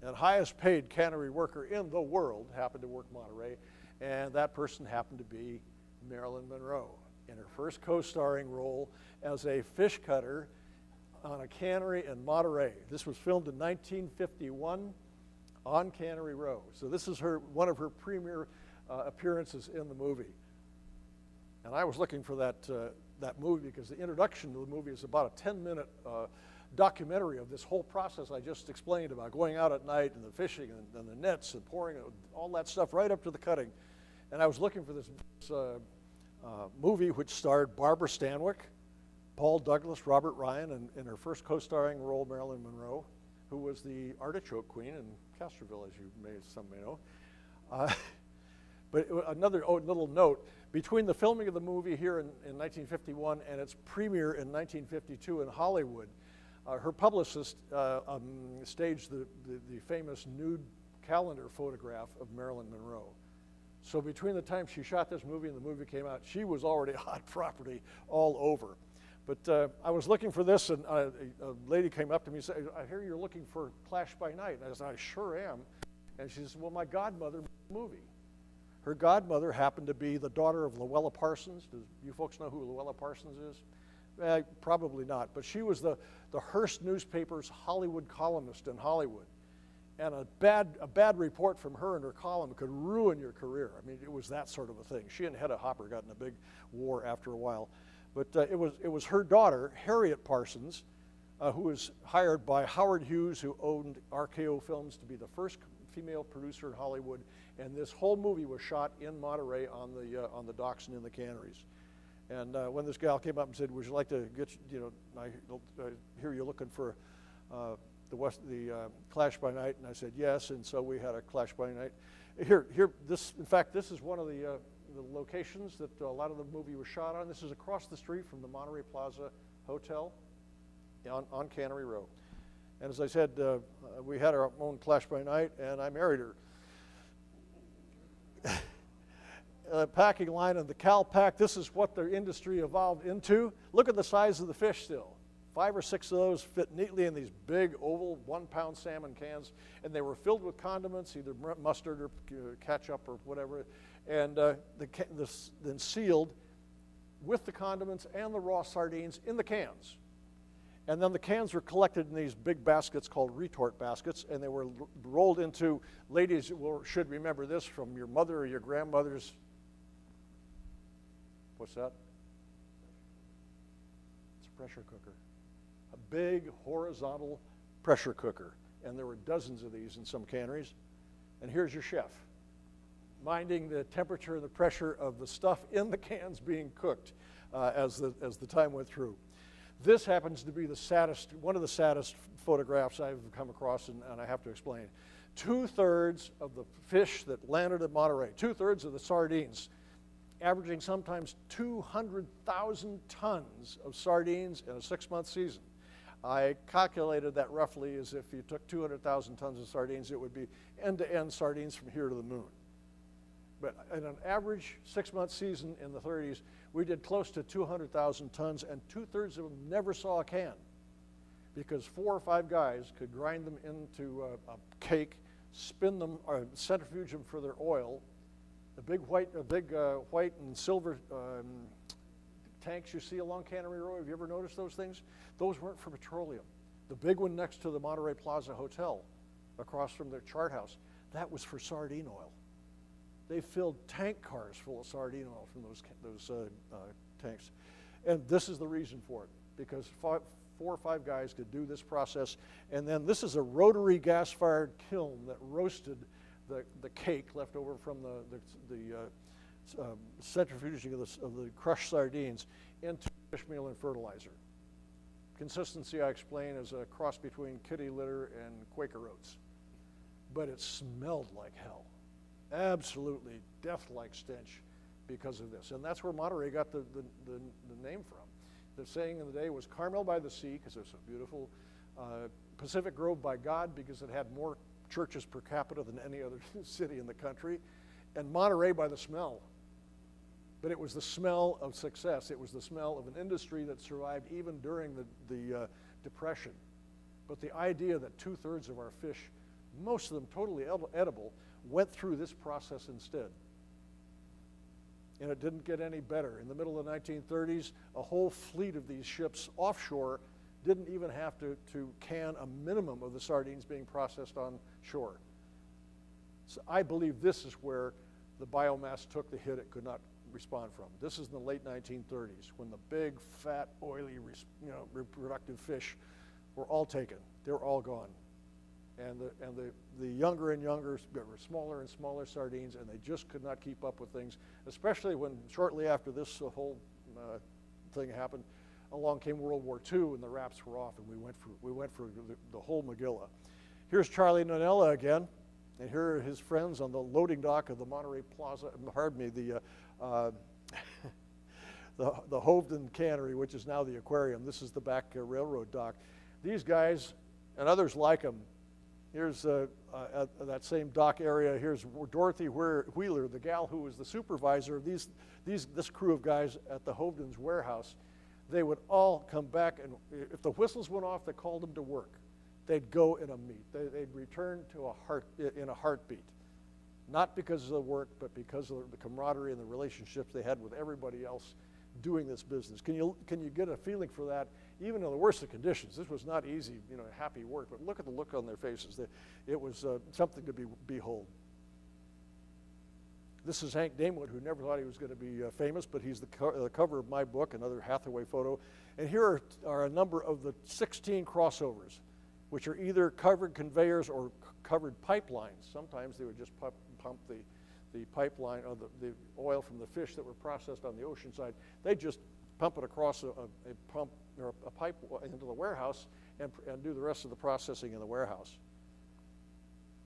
and highest paid cannery worker in the world happened to work Monterey, and that person happened to be Marilyn Monroe in her first co-starring role as a fish cutter on a cannery in Monterey. This was filmed in 1951 on Cannery Row. So this is one of her premier appearances in the movie. And I was looking for that movie because the introduction to the movie is about a 10-minute documentary of this whole process I just explained about going out at night and the fishing and the nets and pouring all that stuff right up to the cutting. And I was looking for this movie which starred Barbara Stanwyck, Paul Douglas, Robert Ryan, and in her first co-starring role, Marilyn Monroe, who was the artichoke queen in Castroville, as some may know. But another little note, between the filming of the movie here in 1951 and its premiere in 1952 in Hollywood, her publicist staged the famous nude calendar photograph of Marilyn Monroe. So between the time she shot this movie and the movie came out, she was already hot property all over. But I was looking for this, and a lady came up to me and said, "I hear you're looking for Clash by Night." And I said, "I sure am." And she said, "Well, my godmother made a movie." Her godmother happened to be the daughter of Luella Parsons. Do you folks know who Luella Parsons is? Probably not. But she was the Hearst newspaper's Hollywood columnist in Hollywood. And a bad report from her in her column could ruin your career. I mean, it was that sort of a thing. She and Hedda Hopper got in a big war after a while. But it was her daughter, Harriet Parsons, who was hired by Howard Hughes, who owned RKO Films, to be the first female producer in Hollywood. And this whole movie was shot in Monterey on the docks and in the canneries. And when this gal came up and said, "Would you like to get, I hear you're looking for the Clash by Night," and I said yes, and so we had a Clash by Night. In fact, this is one of the locations that a lot of the movie was shot on. This is across the street from the Monterey Plaza Hotel on Cannery Row. And as I said, we had our own Clash by Night, and I married her. Packing line and the cow pack, this is what the industry evolved into. Look at the size of the fish still. 5 or 6 of those fit neatly in these big oval 1-pound salmon cans, and they were filled with condiments, either mustard or ketchup or whatever, and then sealed with the condiments and the raw sardines in the cans. And then the cans were collected in these big baskets called retort baskets, and they were rolled into, ladies should remember this from your mother or your grandmother's, what's that? It's a pressure cooker. A big horizontal pressure cooker. And there were dozens of these in some canneries. And here's your chef, minding the temperature and the pressure of the stuff in the cans being cooked as the time went through. This happens to be one of the saddest photographs I've come across, and I have to explain. 2/3 of the fish that landed at Monterey, 2/3 of the sardines, averaging sometimes 200,000 tons of sardines in a 6-month season. I calculated that roughly as if you took 200,000 tons of sardines, it would be end-to-end sardines from here to the moon. But in an average 6-month season in the 30s, we did close to 200,000 tons, and 2/3 of them never saw a can because 4 or 5 guys could grind them into a cake, spin them, or centrifuge them for their oil. The big white and silver tanks you see along Cannery Row, have you ever noticed those things? Those weren't for petroleum. The big one next to the Monterey Plaza Hotel, across from the chart house, that was for sardine oil. They filled tank cars full of sardine oil from those tanks. And this is the reason for it, because 4 or 5 guys could do this process. And then this is a rotary gas-fired kiln that roasted the cake left over from the centrifuging of the crushed sardines into fish meal and fertilizer. Consistency, I explain, is a cross between kitty litter and Quaker oats. But it smelled like hell. Absolutely death-like stench because of this. And that's where Monterey got the name from. The saying in the day was Carmel by the sea, because it's so beautiful, Pacific Grove by God, because it had more churches per capita than any other city in the country, and Monterey by the smell. But it was the smell of success. It was the smell of an industry that survived even during the Depression. But the idea that 2/3 of our fish, most of them totally edible, went through this process instead. And it didn't get any better. In the middle of the 1930s, a whole fleet of these ships offshore didn't even have to can a minimum of the sardines being processed on shore. So I believe this is where the biomass took the hit it could not respond from. This is in the late 1930s, when the big, fat, oily, reproductive fish were all taken. They were all gone. And the younger and younger, were smaller and smaller sardines, and they just could not keep up with things, especially when shortly after this whole thing happened, along came World War II, and the wraps were off, and we went for the whole Magilla. Here's Charlie Nonella again, and here are his friends on the loading dock of the Monterey Plaza, pardon me, the Hovedon Cannery, which is now the aquarium. This is the back railroad dock. These guys, and others like them, here's that same dock area. Here's Dorothy Wheeler, the gal who was the supervisor of this crew of guys at the Hovedon's warehouse. They would all come back, and if the whistles went off, they called them to work. They'd go in a meet. They'd return to in a heartbeat. Not because of the work, but because of the camaraderie and the relationships they had with everybody else doing this business. Can you get a feeling for that? Even in the worst of conditions, this was not easy, happy work, but look at the look on their faces. It was something to behold. This is Hank Damewood, who never thought he was going to be famous, but he's the cover of my book, another Hathaway photo. And here are a number of the 16 crossovers, which are either covered conveyors or covered pipelines. Sometimes they would just pump the pipeline, or the oil from the fish that were processed on the ocean side. They'd just pump it across a pump or a pipe into the warehouse and do the rest of the processing in the warehouse.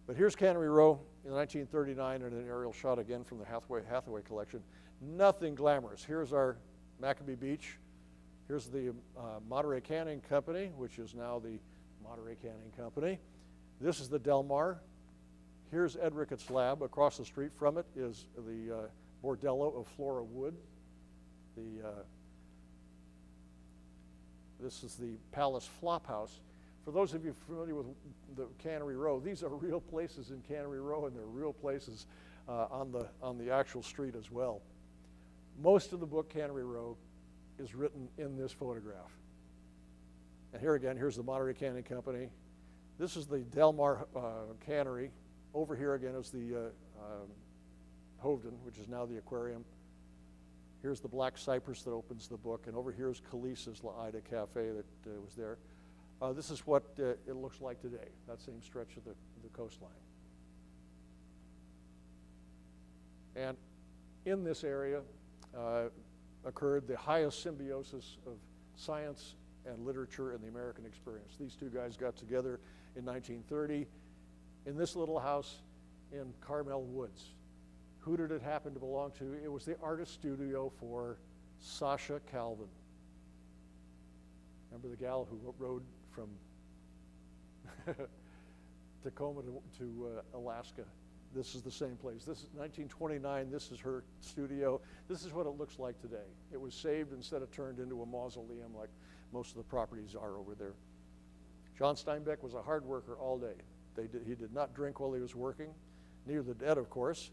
But here's Cannery Row in 1939, and an aerial shot again from the Hathaway collection. Nothing glamorous. Here's our Maccabee Beach. Here's the Monterey Canning Company, which is now the Monterey Canning Company. This is the Del Mar. Here's Ed Ricketts' lab. Across the street from it is the Bordello of Flora Wood. This is the Palace Flophouse. For those of you familiar with the Cannery Row, these are real places in Cannery Row, and they're real places on the actual street as well. Most of the book Cannery Row is written in this photograph. And here again, here's the Monterey Canning Company. This is the Del Mar Cannery. Over here again is the Hovedon, which is now the aquarium. Here's the Black Cypress that opens the book, and over here is Khalees's La Ida Cafe that was there. This is what it looks like today, that same stretch of the coastline. And in this area occurred the highest symbiosis of science and literature in the American experience. These two guys got together in 1930 in this little house in Carmel Woods. Who did it happen to belong to? It was the artist studio for Sasha Calvin. Remember the gal who rode from Tacoma to Alaska? This is the same place. This is 1929. This is her studio. This is what it looks like today. It was saved instead of turned into a mausoleum like most of the properties are over there. John Steinbeck was a hard worker all day. He did not drink while he was working. Neither did Ed, of course.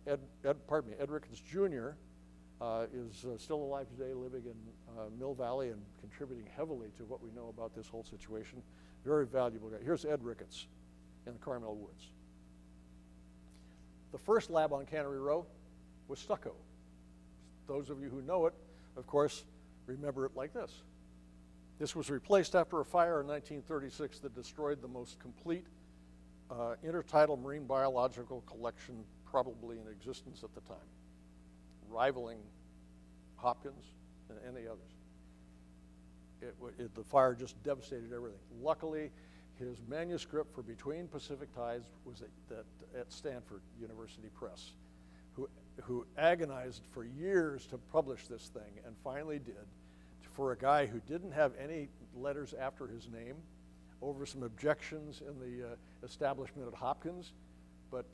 Ed Ricketts Jr. Is still alive today, living in Mill Valley and contributing heavily to what we know about this whole situation. Very valuable guy. Here's Ed Ricketts in the Carmel Woods. The first lab on Cannery Row was stucco. Those of you who know it, of course, remember it like this. This was replaced after a fire in 1936 that destroyed the most complete intertidal marine biological collection probably in existence at the time, rivaling Hopkins and any others. The fire just devastated everything. Luckily, his manuscript for Between Pacific Tides was at Stanford University Press, who agonized for years to publish this thing and finally did, for a guy who didn't have any letters after his name, over some objections in the establishment at Hopkins, but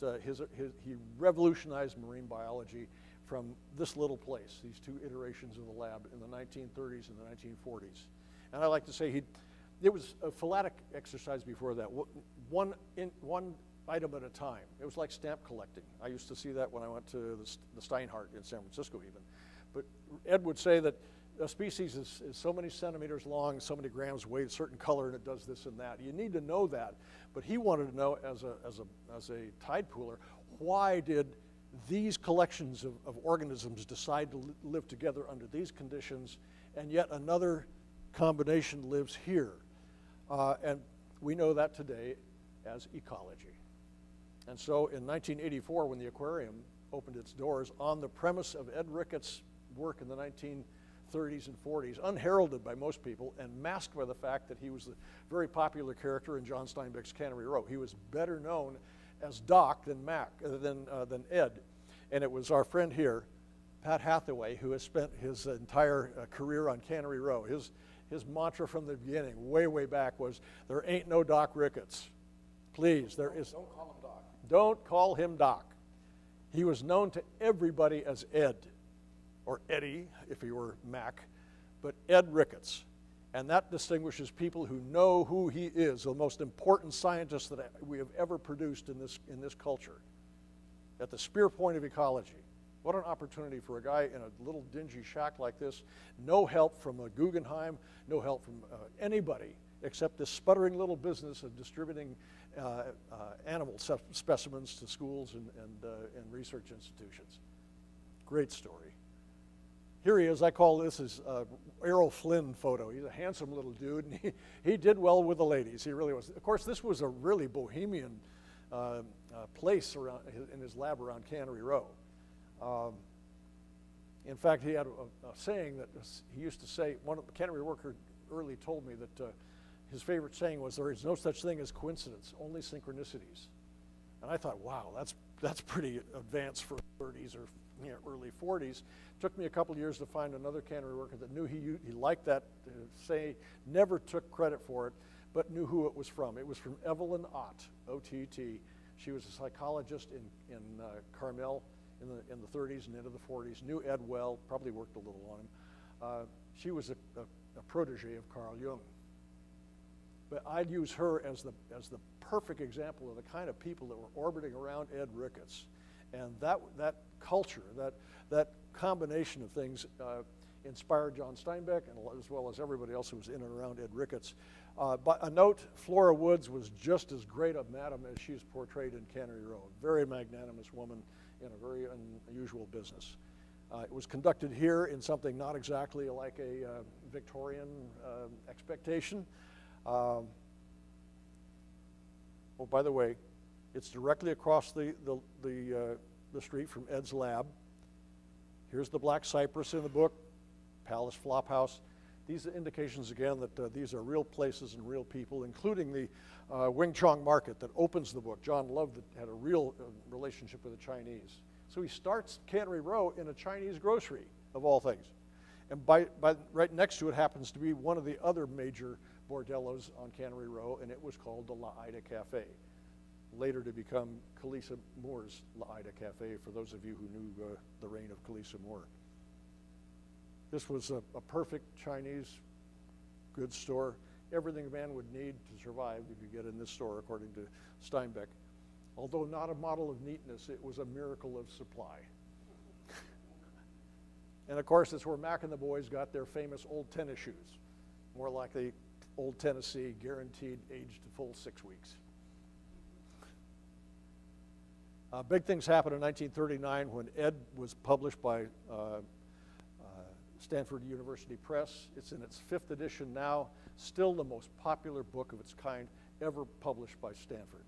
he revolutionized marine biology from this little place, these two iterations of the lab in the 1930s and the 1940s. And I like to say it was a phallatic exercise before that, one item at a time. It was like stamp collecting. I used to see that when I went to the Steinhardt in San Francisco even. But Ed would say that a species is so many centimeters long, so many grams weight, a certain color, and it does this and that. You need to know that. But he wanted to know, as a tide pooler, why did these collections of organisms decide to live together under these conditions, and yet another combination lives here? And we know that today as ecology. And so in 1984, when the aquarium opened its doors on the premise of Ed Ricketts' work in the 1930s and 40s, unheralded by most people and masked by the fact that he was a very popular character in John Steinbeck's Cannery Row. He was better known as Doc than Ed. And it was our friend here, Pat Hathaway, who has spent his entire career on Cannery Row. His mantra from the beginning, way back, was, there ain't no Doc Ricketts. Please, there is. Don't call him Doc. Don't call him Doc. He was known to everybody as Ed, or Eddie, if he were Mac, but Ed Ricketts. And that distinguishes people who know who he is, the most important scientist that we have ever produced in this culture, at the spear point of ecology. What an opportunity for a guy in a little dingy shack like this. No help from a Guggenheim, no help from anybody, except this sputtering little business of distributing animal specimens to schools and research institutions. Great story. Here he is. I call this his Errol Flynn photo. He's a handsome little dude, and he did well with the ladies. He really was. Of course, this was a really bohemian place in his lab around Cannery Row. In fact, he had a saying that he used to say. One of the Cannery worker early told me that his favorite saying was, "There is no such thing as coincidence, only synchronicities." And I thought, wow, that's pretty advanced for 30s or early 40s. Took me a couple years to find another Cannery worker that knew he liked that say, never took credit for it, but knew who it was from. It was from Evelyn Ott, O-T-T. She was a psychologist in Carmel in the 30s and into the 40s. Knew Ed well, probably worked a little on him. She was a protege of Carl Jung. But I'd use her as the perfect example of the kind of people that were orbiting around Ed Ricketts. And that culture, that combination of things inspired John Steinbeck, and as well as everybody else who was in and around Ed Ricketts. But a note, Flora Woods was just as great a madam as she's portrayed in Cannery Row. Very magnanimous woman in a very unusual business. It was conducted here in something not exactly like a Victorian expectation. Oh, by the way, it's directly across the street from Ed's lab. Here's the black cypress in the book, Palace Flophouse. These are indications, again, that these are real places and real people, including the Wing Chong market that opens the book. John Love had a real relationship with the Chinese. So he starts Cannery Row in a Chinese grocery, of all things. And right next to it happens to be one of the other major bordellos on Cannery Row, and it was called the La Ida Cafe, later to become Kalisa Moore's La Ida Cafe, for those of you who knew the reign of Kalisa Moore. This was a perfect Chinese goods store. Everything a man would need to survive you could get in this store, according to Steinbeck. Although not a model of neatness, it was a miracle of supply. And of course, it's where Mac and the boys got their famous old tennis shoes. More likely, Old Tennessee, guaranteed aged to full 6 weeks. Big things happened in 1939 when Ed was published by Stanford University Press. It's in its 5th edition now, still the most popular book of its kind ever published by Stanford.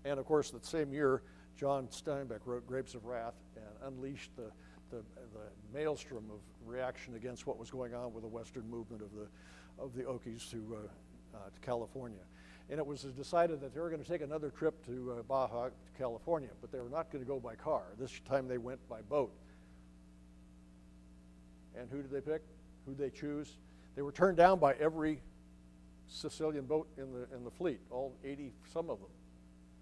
And of course, that same year, John Steinbeck wrote Grapes of Wrath and unleashed the maelstrom of reaction against what was going on with the Western movement of the Okies to California. And it was decided that they were going to take another trip to Baja, California, but they were not going to go by car. This time they went by boat. And who did they pick? Who did they choose? They were turned down by every Sicilian boat in the fleet, all 80 some of them.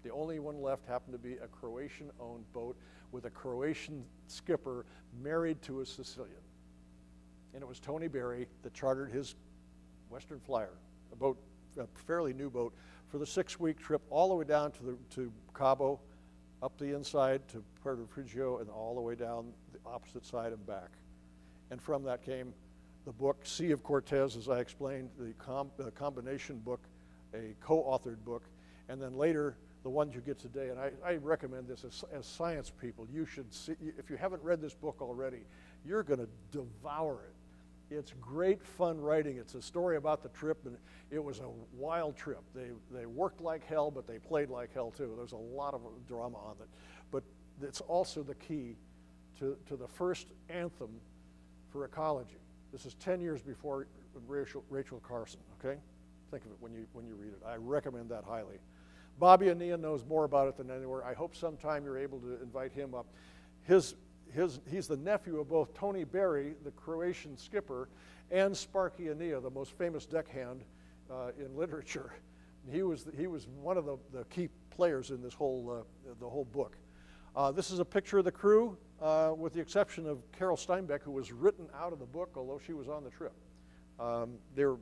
The only one left happened to be a Croatian-owned boat with a Croatian skipper married to a Sicilian. And it was Tony Berry that chartered his Western Flyer, a fairly new boat, for the 6-week trip all the way down to Cabo, up the inside to Puerto Rico, and all the way down the opposite side and back. And from that came the book, Sea of Cortez, as I explained, the combination book, a co-authored book, and then later, the ones you get today. And I recommend this as science people. You should see, if you haven't read this book already, you're going to devour it. It's great fun writing. It's a story about the trip, and it was a wild trip. They worked like hell, but they played like hell too. There's a lot of drama on it. But it's also the key to the first anthem for ecology. This is 10 years before Rachel Carson, okay? Think of it when you read it. I recommend that highly. Bobby Ania knows more about it than anywhere. I hope sometime you're able to invite him up. He's the nephew of both Tony Berry, the Croatian skipper, and Sparky Ania, the most famous deckhand in literature. He was one of the key players in this whole the whole book. This is a picture of the crew, with the exception of Carol Steinbeck, who was written out of the book, although she was on the trip. Their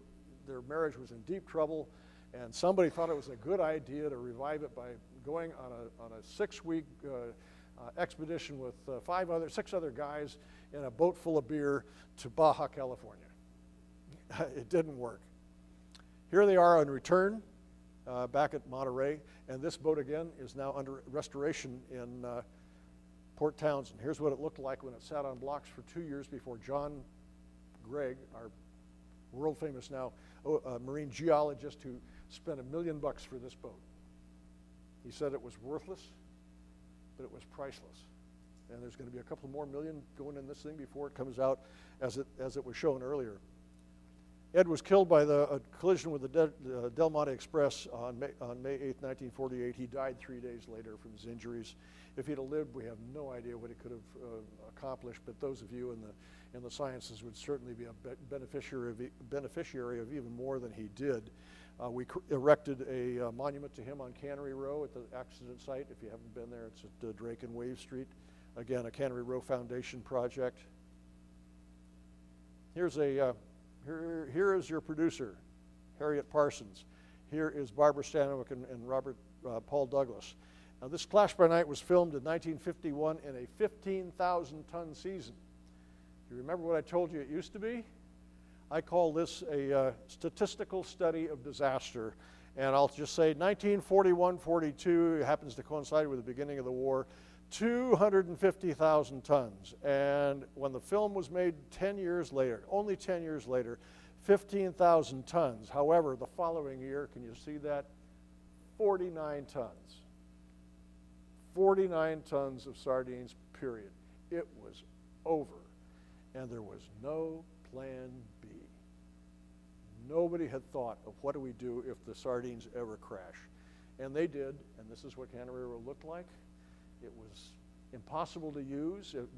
marriage was in deep trouble, and somebody thought it was a good idea to revive it by going on a 6-week expedition with 6 other guys in a boat full of beer to Baja, California. It didn't work. Here they are on return back at Monterey, and this boat again is now under restoration in Port Townsend. Here's what it looked like when it sat on blocks for 2 years before John Gregg, our world famous now marine geologist, who spent $1 million for this boat. He said it was worthless, but it was priceless. And there's going to be a couple more million going in this thing before it comes out as it was shown earlier. Ed was killed by a collision with the Del Monte Express on May 8th, 1948. He died 3 days later from his injuries. If he'd have lived, we have no idea what he could have accomplished, but those of you in the sciences would certainly be a beneficiary of even more than he did. We erected a monument to him on Cannery Row at the accident site. If you haven't been there, it's at Drake and Wave Street. Again, a Cannery Row Foundation project. Here is your producer, Harriet Parsons. Here is Barbara Stanwyck and Robert Paul Douglas. Now, this Clash by Night was filmed in 1951 in a 15,000-ton season. Do you remember what I told you it used to be? I call this a statistical study of disaster. And I'll just say 1941-42 happens to coincide with the beginning of the war, 250,000 tons. And when the film was made 10 years later, only 10 years later, 15,000 tons. However, the following year, can you see that? 49 tons. 49 tons of sardines, period. It was over. And there was no plan B. Nobody had thought of what do we do if the sardines ever crash. And they did, and this is what Cannery Row looked like. It was impossible to use. It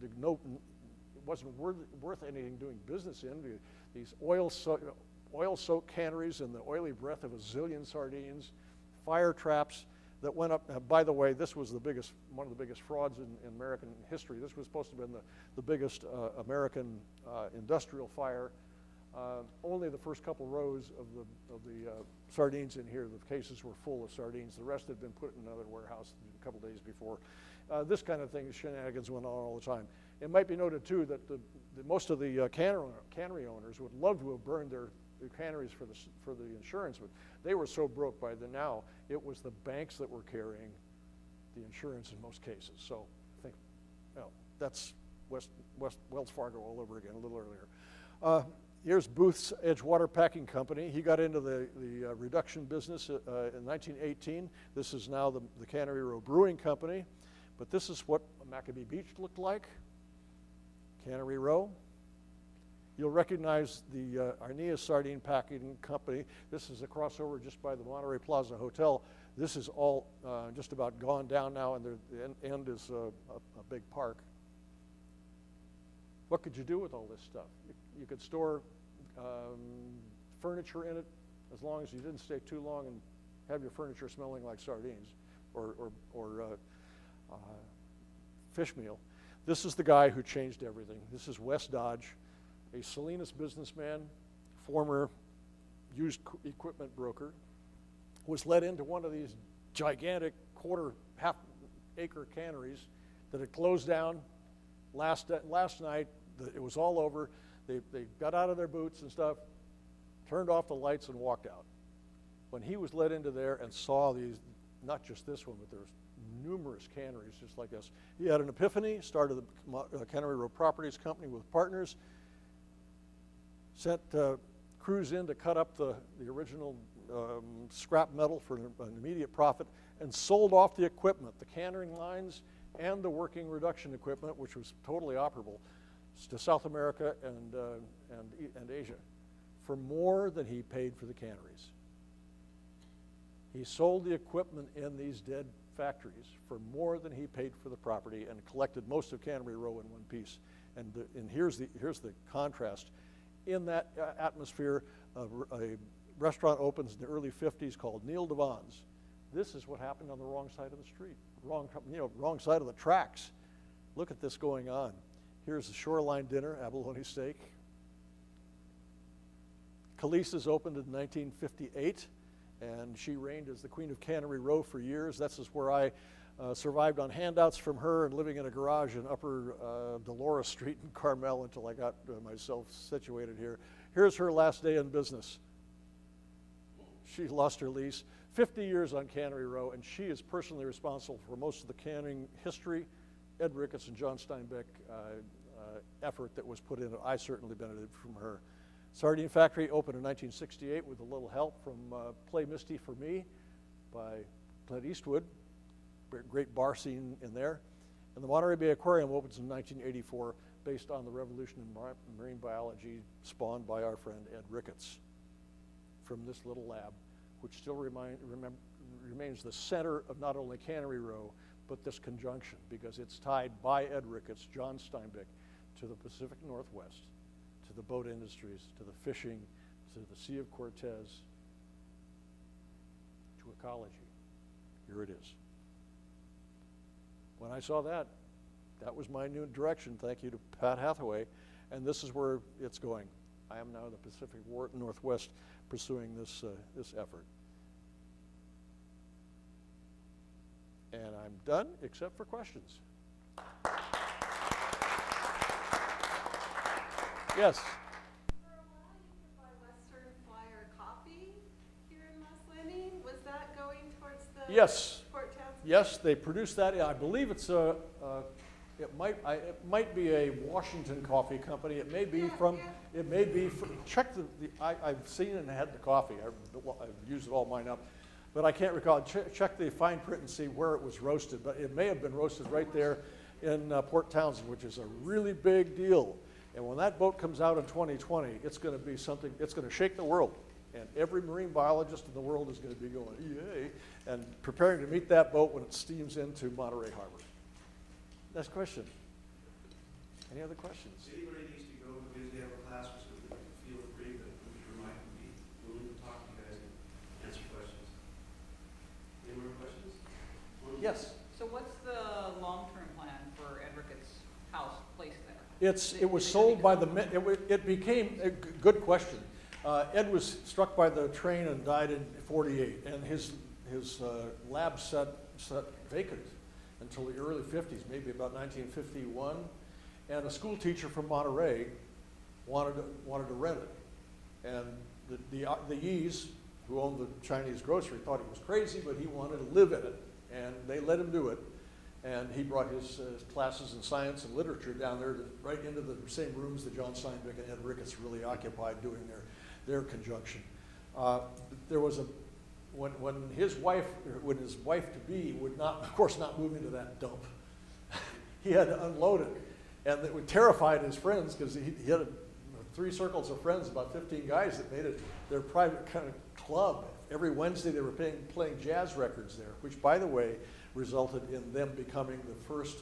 wasn't worth anything doing business in. These oil-soaked canneries and the oily breath of a zillion sardines, fire traps that went up. By the way, this was one of the biggest frauds in American history. This was supposed to have been the biggest American industrial fire. Only the first couple rows of the sardines in here, the cases were full of sardines. The rest had been put in another warehouse a couple days before. This kind of thing, shenanigans went on all the time. It might be noted too that most of the cannery owners would love to have burned their canneries for the insurance, but they were so broke by now. It was the banks that were carrying the insurance in most cases. So I think, well, that's Wells Fargo all over again a little earlier. Here's Booth's Edgewater Packing Company. He got into the reduction business in 1918. This is now the Cannery Row Brewing Company. But this is what Maccabee Beach looked like. Cannery Row. You'll recognize the Arnia Sardine Packing Company. This is a crossover just by the Monterey Plaza Hotel. This is all just about gone down now, and the end is a big park. What could you do with all this stuff? You could store furniture in it as long as you didn't stay too long and have your furniture smelling like sardines or fish meal. This is the guy who changed everything. This is Wes Dodge, a Salinas businessman, former used equipment broker, was let into one of these gigantic half-acre canneries that had closed down last night. It was all over. They got out of their boots and stuff, turned off the lights and walked out. When he was let into there and saw these, not just this one, but there's numerous canneries just like this, he had an epiphany, started the Cannery Row Properties Company with partners, sent crews in to cut up the original scrap metal for an immediate profit, and sold off the equipment, the canning lines and the working reduction equipment, which was totally operable, to South America and Asia for more than he paid for the canneries. He sold the equipment in these dead factories for more than he paid for the property and collected most of Cannery Row in one piece. And here's the contrast. In that atmosphere, a restaurant opens in the early 50s called Neil Devon's. This is what happened on the wrong side of the street, wrong side of the tracks. Look at this going on. Here's the Shoreline Dinner, abalone steak. Khalees's opened in 1958, and she reigned as the Queen of Cannery Row for years. This is where I survived on handouts from her and living in a garage in Upper Dolores Street in Carmel until I got myself situated here. Here's her last day in business. She lost her lease. 50 years on Cannery Row, and she is personally responsible for most of the canning history. Ed Ricketts and John Steinbeck effort that was put in. I certainly benefited from her. Sardine Factory opened in 1968 with a little help from Play Misty for Me by Clint Eastwood. Great bar scene in there. And the Monterey Bay Aquarium opens in 1984 based on the revolution in marine biology spawned by our friend Ed Ricketts from this little lab, which still remains the center of not only Cannery Row, but this conjunction, because it's tied by Ed Ricketts, John Steinbeck, to the Pacific Northwest, to the boat industries, to the fishing, to the Sea of Cortez, to ecology. Here it is. When I saw that, that was my new direction. Thank you to Pat Hathaway. And this is where it's going. I am now in the Pacific Northwest pursuing this effort. And I'm done, except for questions. Yes? For a while, you could buy Western Flyer coffee here in Los Landing. Was that going towards the Yes. Port Townsend? Yes, they produced that. I believe it's it might be a Washington coffee company. It may be from. Check I've seen and had the coffee. I've used it all mine up, but I can't recall. Check the fine print and see where it was roasted. But it may have been roasted right there in Port Townsend, which is a really big deal. And when that boat comes out in 2020, it's going to be something. It's going to shake the world. And every marine biologist in the world is going to be going, yay, and preparing to meet that boat when it steams into Monterey Harbor. Next question. Any other questions? Anybody needs to go because they have a class or something, feel free, but I'm sure Mike would be willing to talk to you guys and answer questions. Any more questions? Yes. So what's the long-term plan for Ed Ricketts' house placed there? It was sold by the, it became, a good question. Ed was struck by the train and died in '48, and his lab sat vacant until the early 50s, maybe about 1951. And a school teacher from Monterey wanted to rent it. And the Yees, who owned the Chinese grocery, thought he was crazy, but he wanted to live in it. And they let him do it. And he brought his classes in science and literature down there right into the same rooms that John Steinbeck and Ed Ricketts really occupied doing their conjunction. There was when his wife-to-be would not, of course, not move into that dump. He had to unload it. And it would terrify his friends because he had 3 circles of friends, about 15 guys that made it their private kind of club. Every Wednesday they were playing jazz records there, which, by the way, resulted in them becoming the first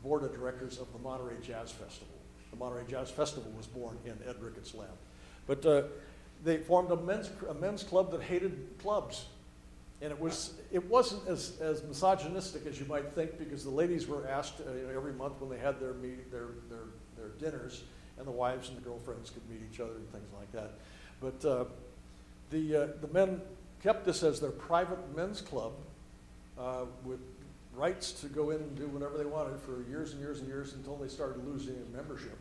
board of directors of the Monterey Jazz Festival. The Monterey Jazz Festival was born in Ed Ricketts' lab. But they formed a men's club that hated clubs. And it wasn't as misogynistic as you might think, because the ladies were asked every month when they had their dinners, and the wives and the girlfriends could meet each other and things like that. But the men kept this as their private men's club with rights to go in and do whatever they wanted for years and years and years until they started losing in membership.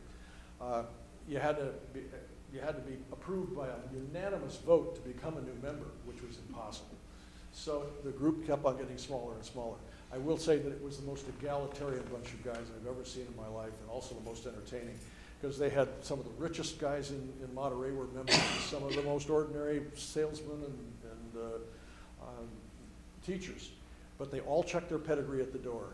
You had to be approved by a unanimous vote to become a new member, which was impossible. So the group kept on getting smaller and smaller. I will say that it was the most egalitarian bunch of guys I've ever seen in my life, and also the most entertaining, because they had some of the richest guys in Monterey were members, and some of the most ordinary salesmen and teachers. But they all checked their pedigree at the door.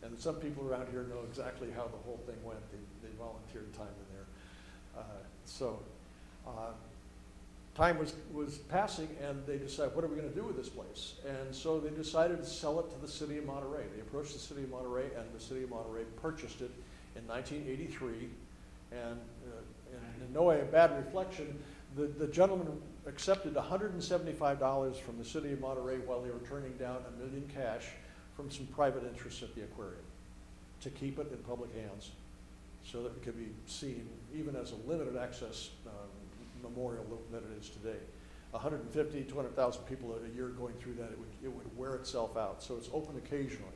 And some people around here know exactly how the whole thing went. They volunteered time in there. Time was passing, and they decided, what are we going to do with this place? And so they decided to sell it to the city of Monterey. They approached the city of Monterey, and the city of Monterey purchased it in 1983. And in no way a bad reflection, the gentleman accepted $175 from the city of Monterey while they were turning down $1 million cash from some private interests at the aquarium to keep it in public hands so that it could be seen even as a limited access memorial that it is today. 150, 200,000 people a year going through that, it would wear itself out. So it's open occasionally.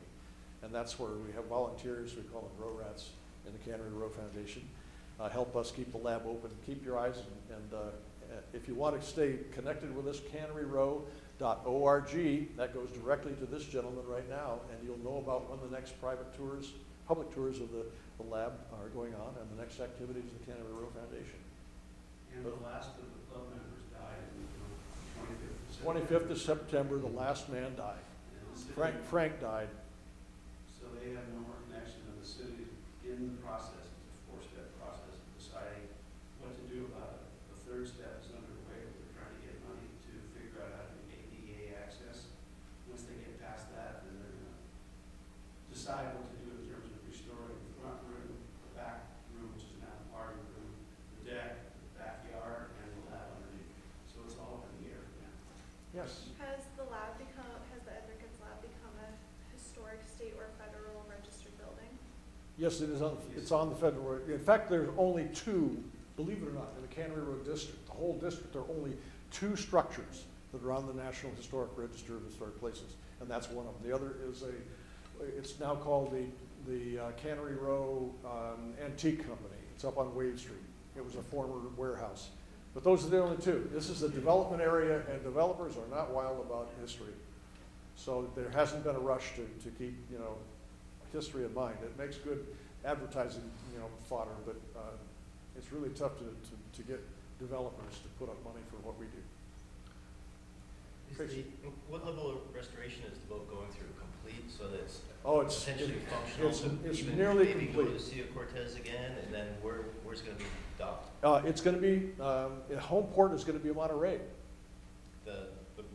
And that's where we have volunteers, we call them row rats in the Cannery Row Foundation, help us keep the lab open. Keep your eyes, and if you want to stay connected with us, canneryrow.org, that goes directly to this gentleman right now, and you'll know about when the next private tours, public tours of the lab are going on, and the next activities of the Cannery Row Foundation. And the last of the club members died on the 25th of September, the last man died. Frank died. So they have no more connection, and the city in the process, it's a 4-step process of deciding what to do about it. The 3rd step is underway. They're trying to get money to figure out how to do ADA access. Once they get past that, then they're going to decide what to do in terms of restoring the front room, the back room, which is now the party room, the deck, the backyard, and the lab underneath. So it's all up in the air now. Yes. Has the Ed Ricketts lab become a historic state or federal registered building? Yes, it is. It's on the federal. In fact, there's only 2, believe it or not, in the Cannery Row district, the whole district, there are only 2 structures that are on the National Historic Register of Historic Places, and that's one of them. The other is it's now called the Cannery Row Antique Company. It's up on Wade Street. It was a former warehouse. But those are the only 2. This is the development area, and developers are not wild about history. So there hasn't been a rush to keep, history in mind. It makes good advertising, fodder, but it's really tough to get developers to put up money for what we do. What level of restoration is the boat going through? Complete, so that it's potentially functional? It's even nearly maybe complete. Go to Sea of Cortez again, and then where's it going to be docked? It's going to be, home port is going to be Monterey. The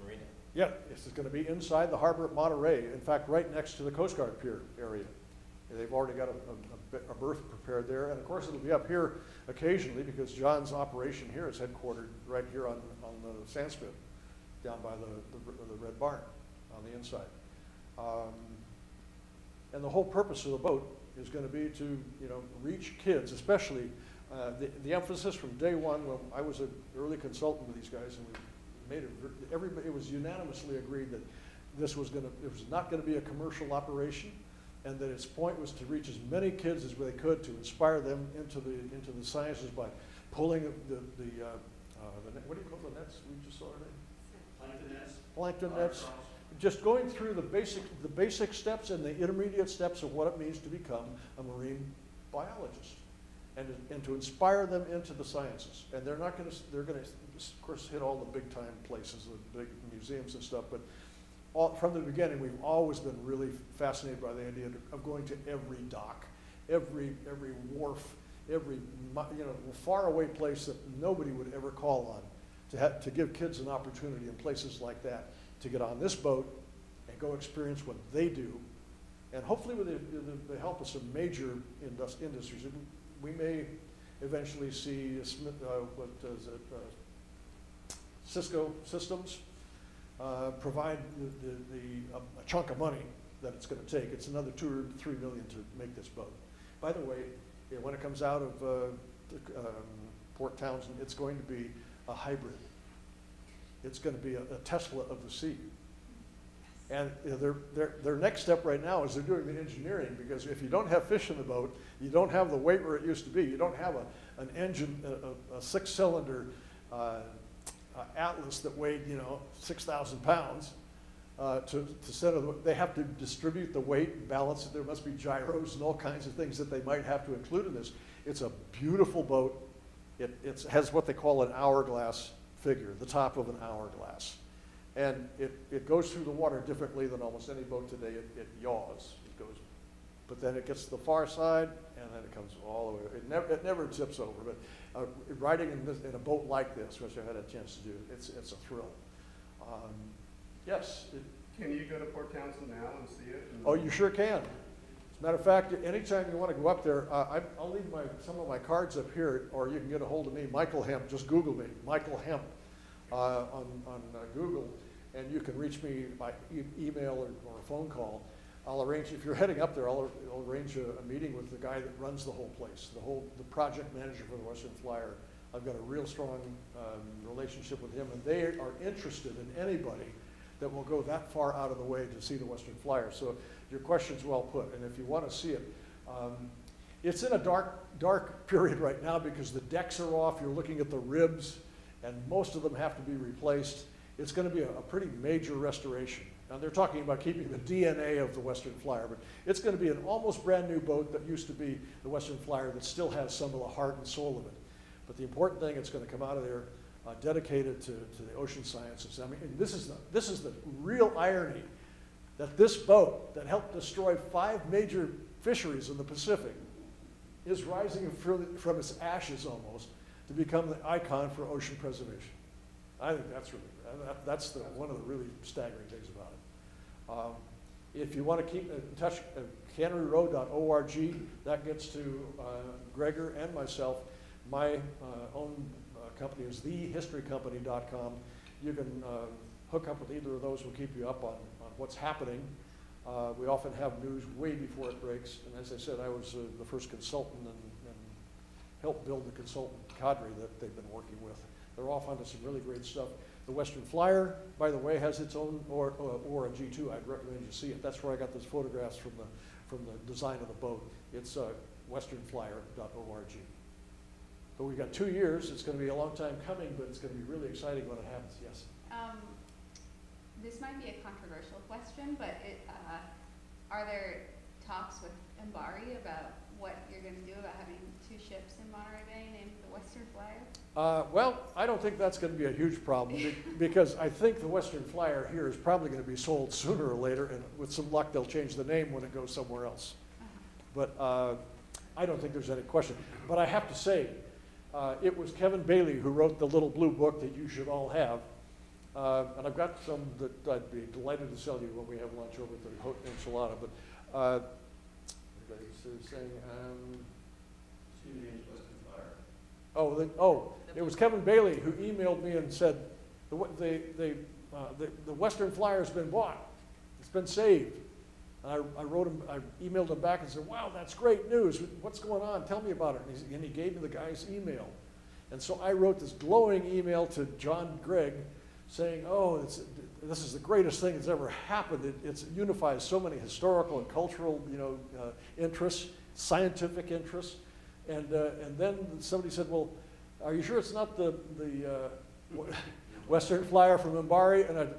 marina? Yeah, it's going to be inside the harbor at Monterey. In fact, right next to the Coast Guard pier area. They've already got a berth prepared there. And of course, it'll be up here occasionally because John's operation here is headquartered right here on the sand spit, down by the Red Barn on the inside. And the whole purpose of the boat is going to be to, reach kids, especially the emphasis from day one. When I was an early consultant with these guys, and we made it. It was unanimously agreed that it was not going to be a commercial operation, and that its point was to reach as many kids as they could to inspire them into the sciences by pulling the what do you call the nets we just saw today? Plankton nets. Plankton nets, just going through the basic steps and the intermediate steps of what it means to become a marine biologist, and to inspire them into the sciences. And they're going to, of course, hit all the big time places, the big museums and stuff, but from the beginning, we've always been really fascinated by the idea of going to every dock, every wharf, every faraway place that nobody would ever call on, to give kids an opportunity in places like that to get on this boat and go experience what they do, and hopefully with the help of some major industries. We may eventually see Cisco Systems provide a chunk of money that it's going to take. It's another $2 or $3 million to make this boat. By the way, when it comes out of Port Townsend, it's going to be a hybrid. It's going to be a Tesla of the sea. And their next step right now is they're doing the engineering, because if you don't have fish in the boat, you don't have the weight where it used to be. You don't have an engine, a six-cylinder Atlas that weighed 6,000 pounds to center the. They have to distribute the weight and balance it. There must be gyros and all kinds of things that they might have to include in this. It's a beautiful boat. It has what they call an hourglass figure, the top of an hourglass. And it goes through the water differently than almost any boat today. It yaws. It goes, but then it gets to the far side, and then it comes all the way. It never tips over. But riding in a boat like this, which I had a chance to do, it's a thrill. Yes. Can you go to Port Townsend now and see it? Oh, you sure can. As a matter of fact, anytime you want to go up there, I'll leave some of my cards up here, or you can get a hold of me, Michael Hemp. Just Google me, Michael Hemp. On Google, and you can reach me by email or a phone call. I'll arrange, if you're heading up there, I'll arrange a meeting with the guy that runs the whole place, the project manager for the Western Flyer. I've got a real strong relationship with him, and they are interested in anybody that will go that far out of the way to see the Western Flyer. So your question's well put, and if you want to see it, it's in a dark period right now because the decks are off. You're looking at the ribs, and most of them have to be replaced. It's going to be a pretty major restoration. Now they're talking about keeping the DNA of the Western Flyer, but it's going to be an almost brand new boat that used to be the Western Flyer that still has some of the heart and soul of it. But the important thing, it's going to come out of there dedicated to the ocean sciences. I mean, this is the real irony, that this boat that helped destroy 5 major fisheries in the Pacific is rising from its ashes almost to become the icon for ocean preservation. I think that's one of the really staggering things about it. If you want to keep in touch, canneryrow.org, that gets to Gregor and myself. My own company is thehistorycompany.com. You can hook up with either of those. We'll keep you up on what's happening. We often have news way before it breaks. And as I said, I was the first consultant and helped build the consultant cadre that they've been working with. They're off onto some really great stuff. The Western Flyer, by the way, has its own or a G2. I'd recommend you see it. That's where I got those photographs from the design of the boat. It's westernflyer.org. But we've got 2 years. It's going to be a long time coming, but it's going to be really exciting when it happens. Yes? This might be a controversial question, but are there talks with Mbari about what you're going to do about having 2 ships in Monterey Bay named the Western Flyer? Well, I don't think that's going to be a huge problem because I think the Western Flyer here is probably going to be sold sooner or later, and with some luck, they'll change the name when it goes somewhere else. But I don't think there's any question. But I have to say, it was Kevin Bailey who wrote the little blue book that you should all have. And I've got some that I'd be delighted to sell you when we have lunch over at the Haute Enchilada. But saying, it was Kevin Bailey who emailed me and said the Western Flyer's been bought. It's been saved. And I wrote him, I emailed him back and said, wow, that's great news. What's going on? Tell me about it. And he gave me the guy's email. And so I wrote this glowing email to John Gregg saying, oh, this is the greatest thing that's ever happened. It unifies so many historical and cultural, interests, scientific interests. And then somebody said, well, are you sure it's not the Western Flyer from Mbari? And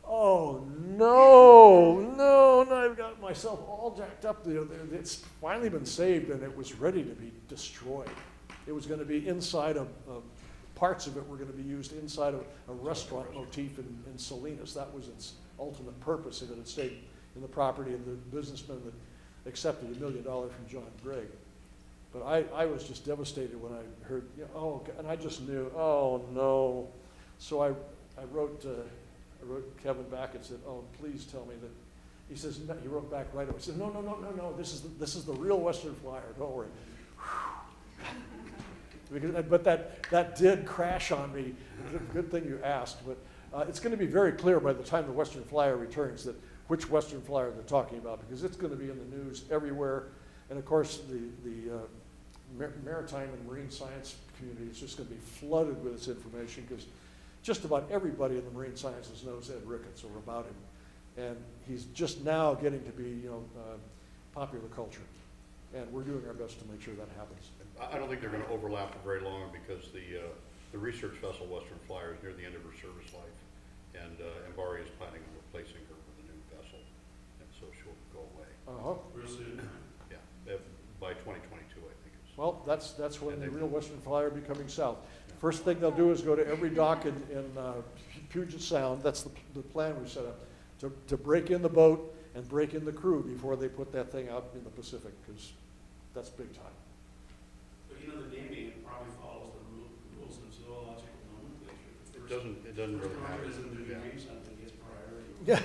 oh no, I've got myself all jacked up. It's finally been saved, and it was ready to be destroyed. It was going to be inside parts of it were going to be used inside a restaurant motif in Salinas. That was its ultimate purpose, and it had stayed in the property of the businessman that accepted $1 million from John Gregg. But I was just devastated when I heard, and I just knew, oh no. So I wrote Kevin back and said, oh, please tell me that. He says, no, he wrote back right away. He said, no, this is the real Western Flyer, don't worry. But that did crash on me. Good thing you asked. But it's going to be very clear by the time the Western Flyer returns that which Western Flyer they're talking about, because it's going to be in the news everywhere. And of course, the maritime and marine science community is just going to be flooded with this information, because just about everybody in the marine sciences knows Ed Ricketts or about him. And he's just now getting to be, popular culture. And we're doing our best to make sure that happens. I don't think they're going to overlap for very long, because the research vessel Western Flyer is near the end of her service life, and Embari is planning on replacing her with a new vessel, and so she'll go away. Real soon. Yeah, by 2022, I think. Well, that's when the real Western Flyer will be coming south. First thing they'll do is go to every dock in Puget Sound. That's the plan we set up, to break in the boat and break in the crew before they put that thing out in the Pacific, because that's big time. But the naming probably follows the rules of zoological nomenclature. It doesn't really matter. Doesn't do something gets priority. Yeah.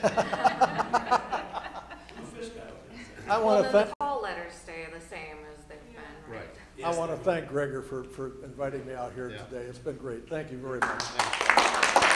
I'm a fish guy. I want to thank. The call letters stay the same as they've been, right? I want to thank Gregor for inviting me out here today. It's been great. Thank you very much.